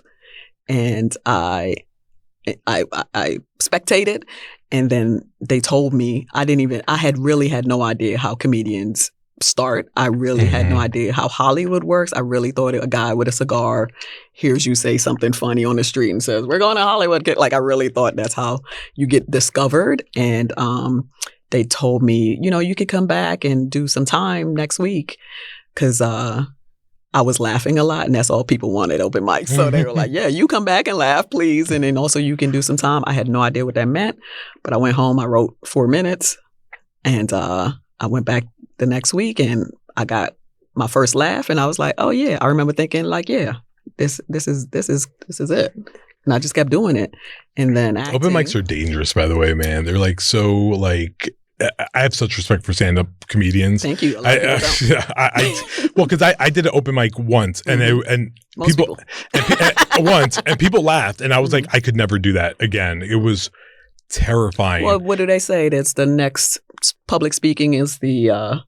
And I spectated, and then they told me I had really had no idea how comedians start. I really had no idea how Hollywood works. I really thought a guy with a cigar hears you say something funny on the street and says, "We're going to Hollywood." Like I really thought that's how you get discovered. And they told me, you could come back and do some time next week because I was laughing a lot, and that's all people wanted, open mics. So they were like, yeah, you come back and laugh, please. And then also you can do some time. I had no idea what that meant, but I went home, I wrote 4 minutes, and I went back the next week, and I got my first laugh, and I was like, oh yeah. I remember thinking like, yeah, this is it. And I just kept doing it. And then acting. Open mics are dangerous, by the way, man. They're like so like I have such respect for stand-up comedians. Thank you. Well, because I did an open mic once, and people once, and people laughed, and I was like, I could never do that again. It was terrifying. Well, what do they say? That's the next public speaking is the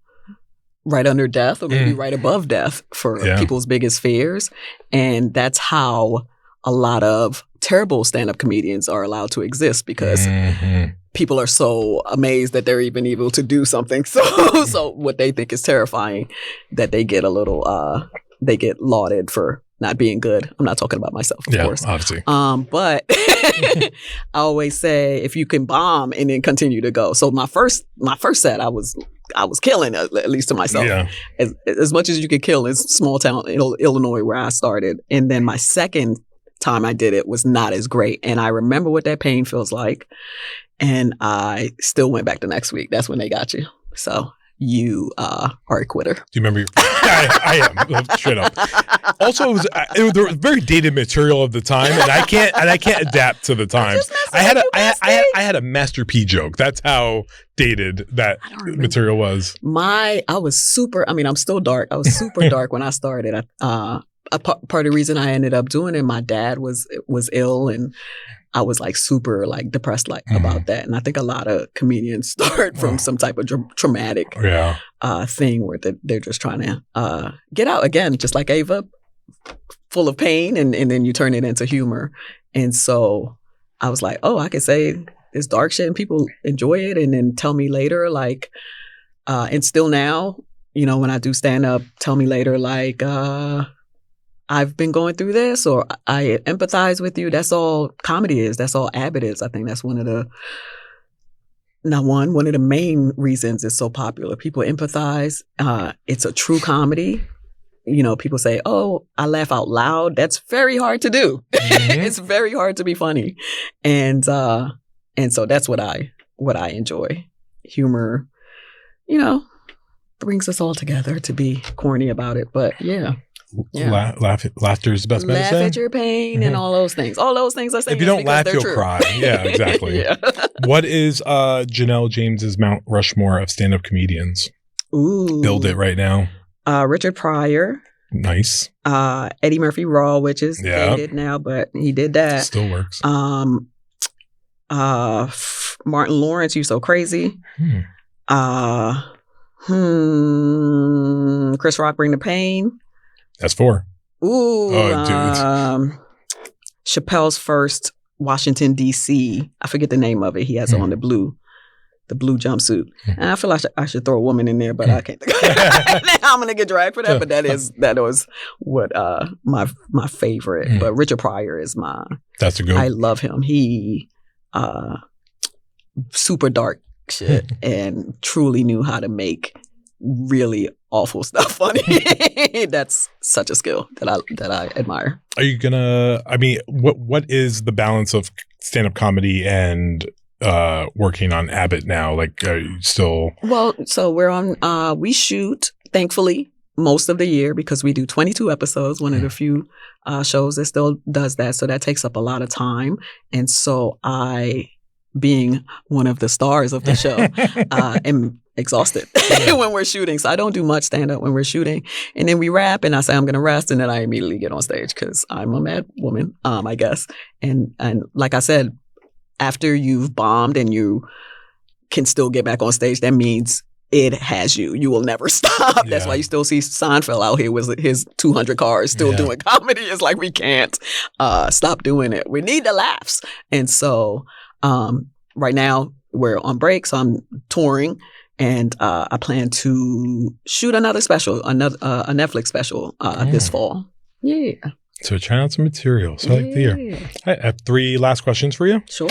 right under death, or maybe right above death for people's biggest fears, and that's how a lot of terrible stand-up comedians are allowed to exist, because people are so amazed that they're even able to do something so what they think is terrifying, that they get a little they get lauded for not being good. I'm not talking about myself, of course. Obviously. But I always say, if you can bomb and then continue to go. So my first set, I was killing, at least to myself. Yeah. As much as you could kill in small town Illinois where I started. And then my second time I did it was not as great. And I remember what that pain feels like. And I still went back the next week. That's when they got you. So you are a quitter. Do you remember? I am, straight up. Also, it was very dated material of the time, and I can't adapt to the times. I had a Master P joke. That's how dated that material was. I was super. I mean, I'm still dark. I was super dark when I started. Part of the reason I ended up doing it, my dad was ill, and I was like super like depressed about that. And I think a lot of comedians start from some type of traumatic thing where they're just trying to get out again, just like Ava, full of pain, and then you turn it into humor. And so I was like, oh, I could say this dark shit and people enjoy it, and then tell me later, like, and still now, when I do stand up, tell me later, like, I've been going through this, or I empathize with you. That's all comedy is. That's all Abbott is. I think that's one of the main reasons it's so popular. People empathize. It's a true comedy. People say, oh, I laugh out loud. That's very hard to do. It's very hard to be funny. And so that's what I enjoy. Humor, brings us all together, to be corny about it. But yeah. Laughter is the best medicine. Laugh at your pain and all those things. All those things are saying. If you don't laugh, you'll cry. Yeah, exactly. What is Janelle James's Mount Rushmore of stand-up comedians? Ooh. Build it right now. Richard Pryor. Nice. Eddie Murphy Raw, which is dated now, but he did that. Still works. Martin Lawrence, You So Crazy. Chris Rock, Bring the Pain. That's 4. Ooh. Chappelle's first Washington, D.C. I forget the name of it. He has on the blue jumpsuit. And I feel like I should throw a woman in there, but I can't think of it. I'm going to get dragged for that, but that was what my favorite. But Richard Pryor is That's a good one. I love him. He super dark shit and truly knew how to make really awful stuff funny. That's such a skill that I admire. Are you gonna? I mean, what is the balance of stand-up comedy and working on Abbott now? Like, are you still? Well, so we're on. We shoot, thankfully, most of the year because we do 22 episodes. One of the few shows that still does that. So that takes up a lot of time, and so being one of the stars of the show, am exhausted when we're shooting. So I don't do much stand-up when we're shooting. And then we wrap and I say I'm going to rest, and then I immediately get on stage because I'm a mad woman, I guess. And like I said, after you've bombed and you can still get back on stage, that means it has you. You will never stop. Yeah. That's why you still see Seinfeld out here with his 200 cars still doing comedy. It's like we can't stop doing it. We need the laughs. And so right now we're on break, so I'm touring, and I plan to shoot another special, a Netflix special this fall. Yeah. So trying out some material. So I like to hear. I have 3 last questions for you. Sure.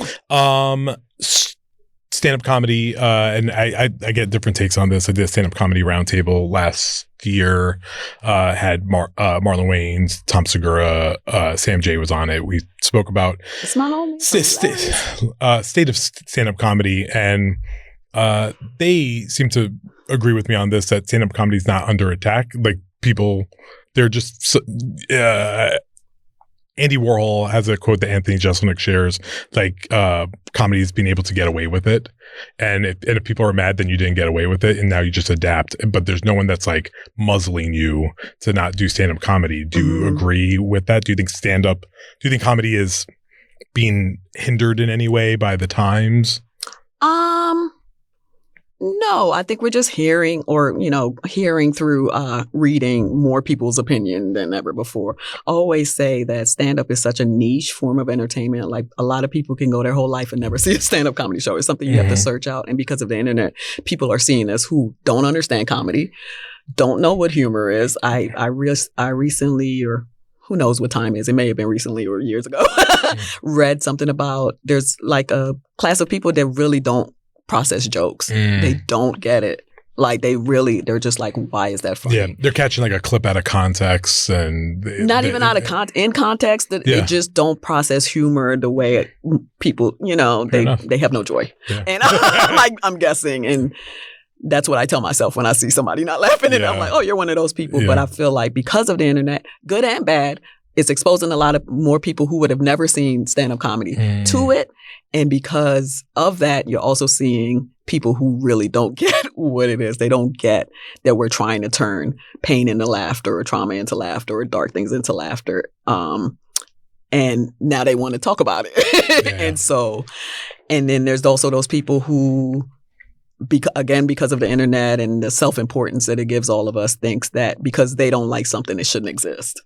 Stand-up comedy, and I get different takes on this. I did a stand-up comedy roundtable last year. Had Marlon Wayans, Tom Segura, Sam J was on it. We spoke about state of stand-up comedy, and they seem to agree with me on this, that stand-up comedy is not under attack. Like, people, they're just Andy Warhol has a quote that Anthony Jeselnik shares, like comedy is being able to get away with it. And if people are mad, then you didn't get away with it. And now you just adapt. But there's no one that's like muzzling you to not do stand-up comedy. Do you agree with that? Do you think comedy is being hindered in any way by the times? No, I think we're just hearing through reading more people's opinion than ever before. I always say that stand-up is such a niche form of entertainment. Like a lot of people can go their whole life and never see a stand-up comedy show. It's something you have to search out. And because of the internet, people are seeing us who don't understand comedy, don't know what humor is. I recently, or who knows what time it is, it may have been recently or years ago, read something about there's like a class of people that really don't process jokes. They don't get it. Like they're just like, why is that funny? Yeah, they're catching like a clip out of context and in context. They just don't process humor the way people, they have no joy. Yeah. And I'm guessing, and that's what I tell myself when I see somebody not laughing, and I'm like, oh, you're one of those people. But I feel like because of the internet, good and bad, it's exposing a lot of more people who would have never seen stand-up comedy to it. And because of that, you're also seeing people who really don't get what it is. They don't get that we're trying to turn pain into laughter or trauma into laughter or dark things into laughter. And now they want to talk about it. And then there's also those people who, because of the internet and the self-importance that it gives all of us, thinks that because they don't like something, it shouldn't exist.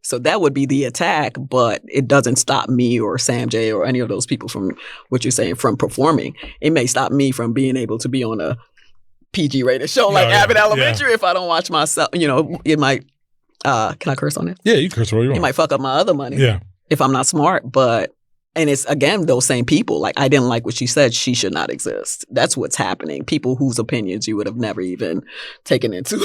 So that would be the attack, but it doesn't stop me or Sam J or any of those people from what you're saying from performing. It may stop me from being able to be on a PG-rated show like Abbott Elementary if I don't watch myself. It might. Can I curse on it? Yeah, you curse what you want. It might fuck up my other money. If I'm not smart, and it's, again, those same people. Like, I didn't like what she said. She should not exist. That's what's happening. People whose opinions you would have never even taken into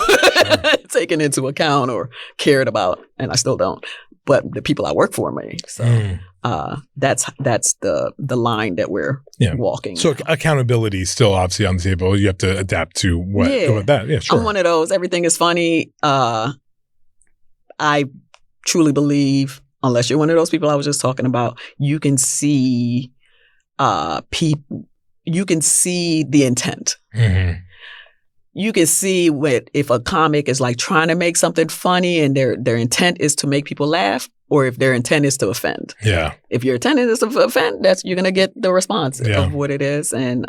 account or cared about. And I still don't. But the people I work for may. So that's the line that we're walking. So accountability is still obviously on the table. You have to adapt to what that. Yeah, sure. I'm one of those. Everything is funny. I truly believe, unless you're one of those people I was just talking about, you can see you can see the intent. You can see if a comic is like trying to make something funny and their intent is to make people laugh, or if their intent is to offend. Yeah. If your intent is to offend, you're gonna get the response of what it is. And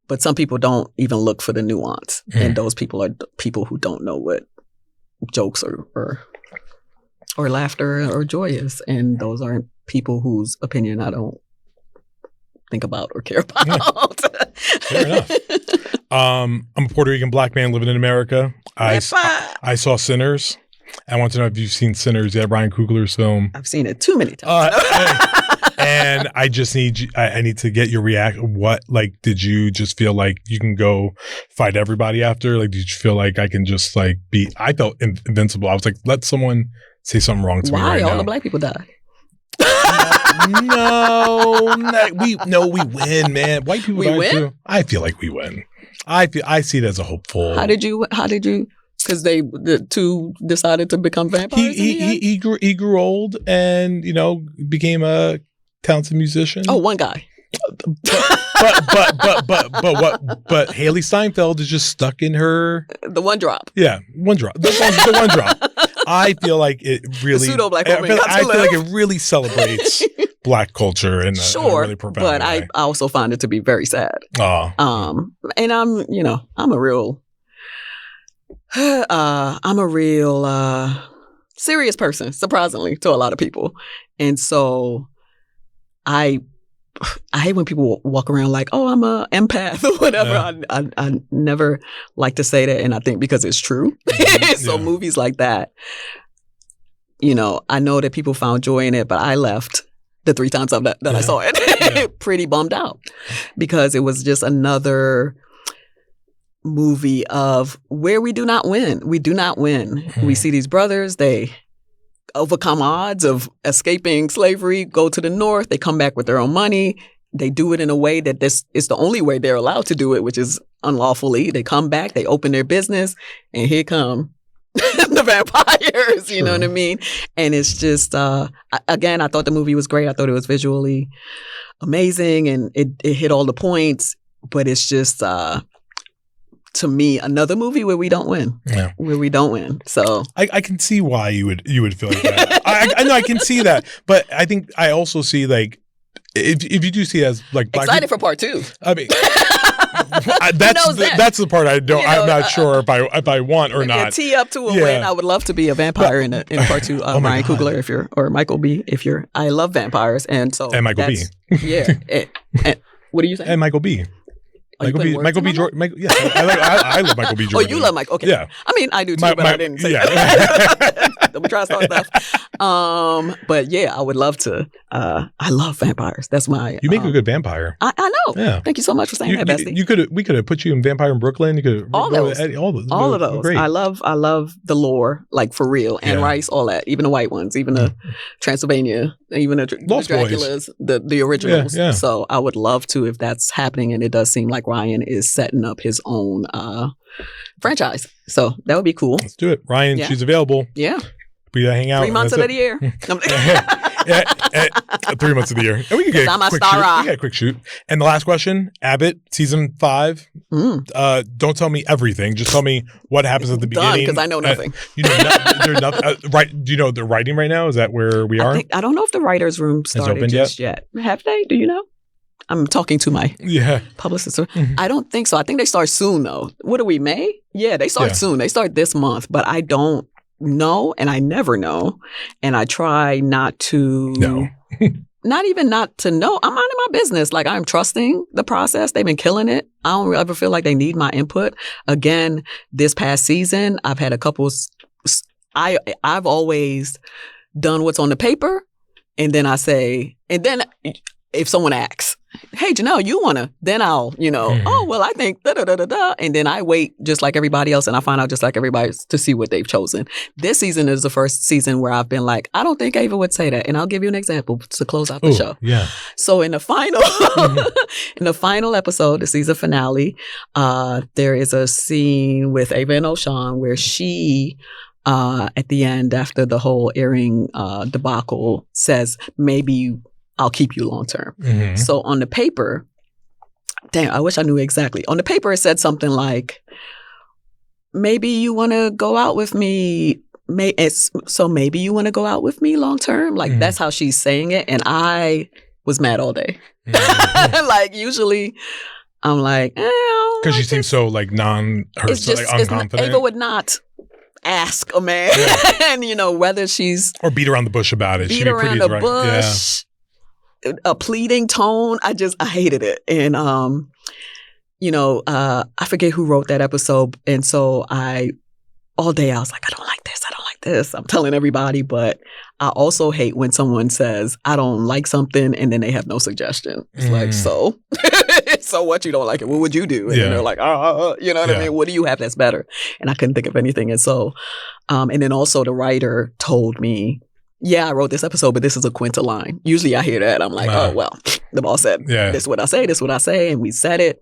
but some people don't even look for the nuance. And those people are people who don't know what jokes or laughter or joy is. And those aren't people whose opinion I don't think about or care about. Fair enough. I'm a Puerto Rican black man living in America. I saw Sinners. I want to know if you've seen Sinners yet, Ryan Coogler's film. I've seen it too many times. And I just need I need to get your reaction. What, like, did you just feel like you can go fight everybody after? Like, did you feel like I can just like I felt invincible. I was like, let someone say something wrong to me right now. Why? All the black people die. No, we win, man. White people die too. I feel like we win. I see it as a hopeful. How did you? Because the two decided to become vampires. He grew old and became a talented musician. Oh, one guy. But Haley Steinfeld is just stuck in her the one drop. Yeah, one drop. The one drop. I feel like it really pseudo black woman. I feel like it really celebrates black culture in a really profound way. But I also find it to be very sad. Oh. And I'm a real serious person, surprisingly, to a lot of people. And so I hate when people walk around like, oh, I'm a empath or whatever. Yeah. I never like to say that. And I think because it's true. So movies like that, I know that people found joy in it, but I left the 3 times that I saw it pretty bummed out because it was just another movie of where we do not win. We do not win. We see these brothers, they overcome odds of escaping slavery, go to the North, they come back with their own money. They do it in a way that this is the only way they're allowed to do it, which is unlawfully. They come back, they open their business, and here come the the vampires. You know what I mean? And it's just, again, I thought the movie was great. I thought it was visually amazing and it hit all the points. But it's just, to me, another movie where we don't win. Yeah. Where we don't win. So I can see why you would feel like that. I know I can see that, but I think I also see like if you do see it as like black excited people, for part 2. I mean, that's the part I don't. You know, I'm not sure if I want or not. Tee up to a win. I would love to be a vampire in part 2. Ryan Coogler, or Michael B. I love vampires, and so Michael B. Yeah. And what do you say? And Michael B. Michael B. Jordan. Yeah, I love Michael B. Jordan. Oh, you love Michael? Okay. Yeah. I mean, I do too, but I didn't say that. Don't try to start stuff. But yeah, I would love to. I love vampires. That's my. You make a good vampire. I know. Yeah. Thank you so much for saying that, Bestie. We could have put you in Vampire in Brooklyn. You could all of those. Great. I love the lore, like for real. Anne Rice, all that. Even the white ones, even the Transylvania, even the Draculas, the originals. Yeah. So I would love to if that's happening, and it does seem like Ryan is setting up his own franchise. So that would be cool. Let's do it, Ryan. She's available. Yeah. We hang out. 3 months of the year. 3 months of the year. And we can get a quick shoot. We get a quick shoot. And the last question, Abbott, season 5. Don't tell me everything. Just tell me what happens at the beginning. Because I know nothing. You know nothing. Right? Do you know they're writing right now? Is that where we are? I don't know if the writer's room started just yet. Have they? Do you know? I'm talking to my publicist. Mm-hmm. I don't think so. I think they start soon, though. What are we, May? Yeah, they start soon. They start this month, but I don't know, and I never know. And I try not to know. Not even not to know. I'm minding my business. Like, I'm trusting the process. They've been killing it. I don't ever feel like they need my input. Again, this past season, I've had a couple. I've always done what's on the paper, and then I say, and then if someone asks, hey, Janelle, you want to, then I'll, oh, well, I think da-da-da-da-da. And then I wait just like everybody else and I find out just like everybody to see what they've chosen. This season is the first season where I've been like, I don't think Ava would say that. And I'll give you an example to close out the show. Yeah. So in the final episode, the season finale, there is a scene with Ava and O'Shawn where she, at the end, after the whole earring debacle, says, maybe I'll keep you long term. Mm-hmm. So on the paper, damn, I wish I knew exactly. On the paper, it said something like, maybe you want to go out with me. So maybe you want to go out with me long term. Like, that's how she's saying it. And I was mad all day. Mm-hmm. Like, usually I'm like, because she seems so like unconfident. Ava would not ask a man, and whether she's or beat around the bush about it. Beat around the bush. Yeah. A pleading tone. I hated it. And, I forget who wrote that episode. And so all day I was like, I don't like this. I'm telling everybody, but I also hate when someone says, I don't like something and then they have no suggestion. It's like, so what, you don't like it? What would you do? And they're like, you know what I mean? What do you have that's better? And I couldn't think of anything. And so, and then also the writer told me, yeah, I wrote this episode, but this is a Quinta line. Usually I hear that. I'm like, oh, well, the boss said, this is what I say. And we said it.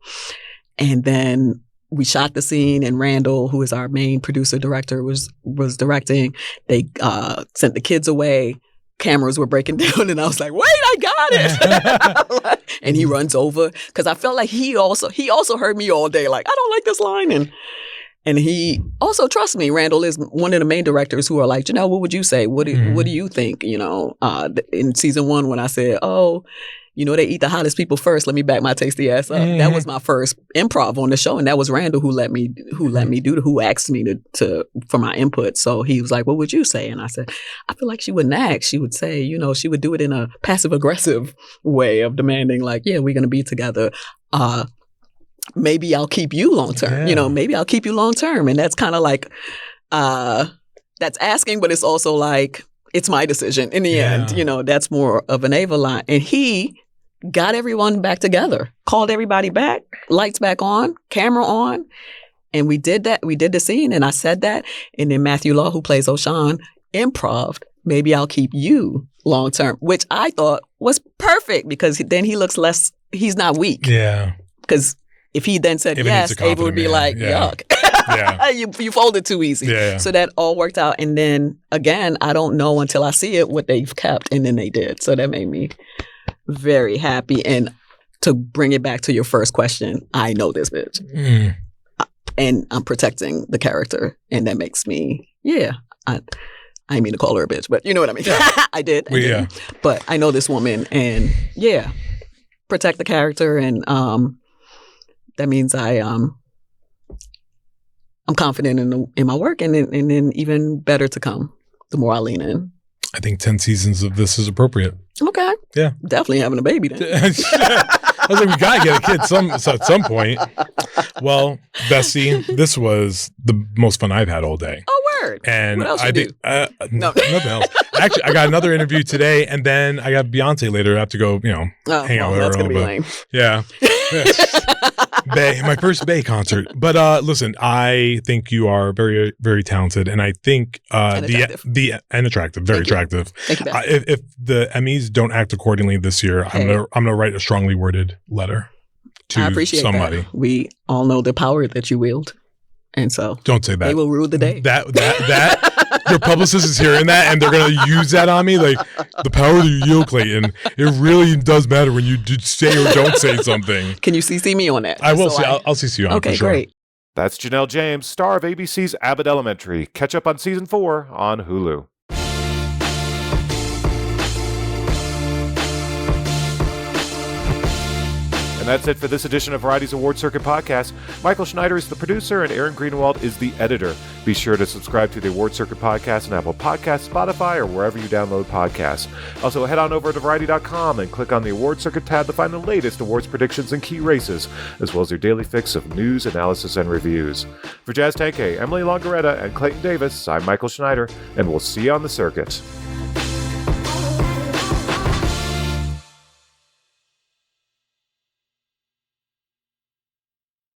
And then we shot the scene and Randall, who is our main producer director, was directing. They sent the kids away. Cameras were breaking down. And I was like, wait, I got it. And he runs over. Because I felt like he also heard me all day. Like, I don't like this line. And he also trusts me. Randall is one of the main directors who are like, Janelle, what would you say? What do you think? In season 1, when I said, they eat the hottest people first. Let me back my tasty ass up. That was my first improv on the show, and that was Randall who asked me to for my input. So he was like, "What would you say?" And I said, "I feel like she wouldn't ask. She would say, she would do it in a passive aggressive way of demanding, like, yeah, we're gonna be together. Maybe I'll keep you long term. Maybe I'll keep you long term." And that's kind of like, that's asking, but it's also like, it's my decision in the end. That's more of an Ava line. And he got everyone back together, called everybody back, lights back on, camera on. And we did that. We did the scene and I said that. And then Matthew Law, who plays O'Shawn, improv'd, maybe I'll keep you long term, which I thought was perfect because then he looks less, he's not weak. Yeah. Because if he then said yes, Ava would be like, yuck. Yeah. you folded too easy. Yeah. So that all worked out. And then again, I don't know until I see it what they've kept, and then they did. So that made me very happy. And to bring it back to your first question, I know this bitch. And I'm protecting the character, and that makes me, I didn't mean to call her a bitch, but you know what I mean. I did. But I know this woman, and protect the character, and that means I'm confident in my work, and then even better to come. The more I lean in. I think 10 seasons of this is appropriate. Okay. Yeah. Definitely having a baby then. I was like, we gotta get a kid at some point. Well, Bessie, this was the most fun I've had all day. Oh, word. And what else I you think do? nothing else. Actually, I got another interview today, and then I got Beyonce later. I have to go, hang out with her. That's gonna be lame. Yeah. My first Bay concert. But listen, I think you are very, very talented, and I think and attractive, very attractive. Thank you. If the Emmys don't act accordingly this year, I'm gonna write a strongly worded letter to I appreciate somebody. That. We all know the power that you wield, and so don't say that. They will rule the day. That your publicist is hearing that, and they're gonna use that on me, like the power that you yield, Clayton. It really does matter when you say or don't say something. Can you CC me on that? I will. I'll CC you on. Okay, for sure. Great. That's Janelle James, star of ABC's Abbott Elementary. Catch up on season 4 on Hulu. And that's it for this edition of Variety's Award Circuit Podcast. Michael Schneider is the producer and Aaron Greenwald is the editor. Be sure to subscribe to the Award Circuit Podcast on Apple Podcasts, Spotify, or wherever you download podcasts. Also, head on over to Variety.com and click on the Award Circuit tab to find the latest awards predictions and key races, as well as your daily fix of news, analysis, and reviews. For Jazz Tanke, Emily Longaretta, and Clayton Davis, I'm Michael Schneider, and we'll see you on the circuit.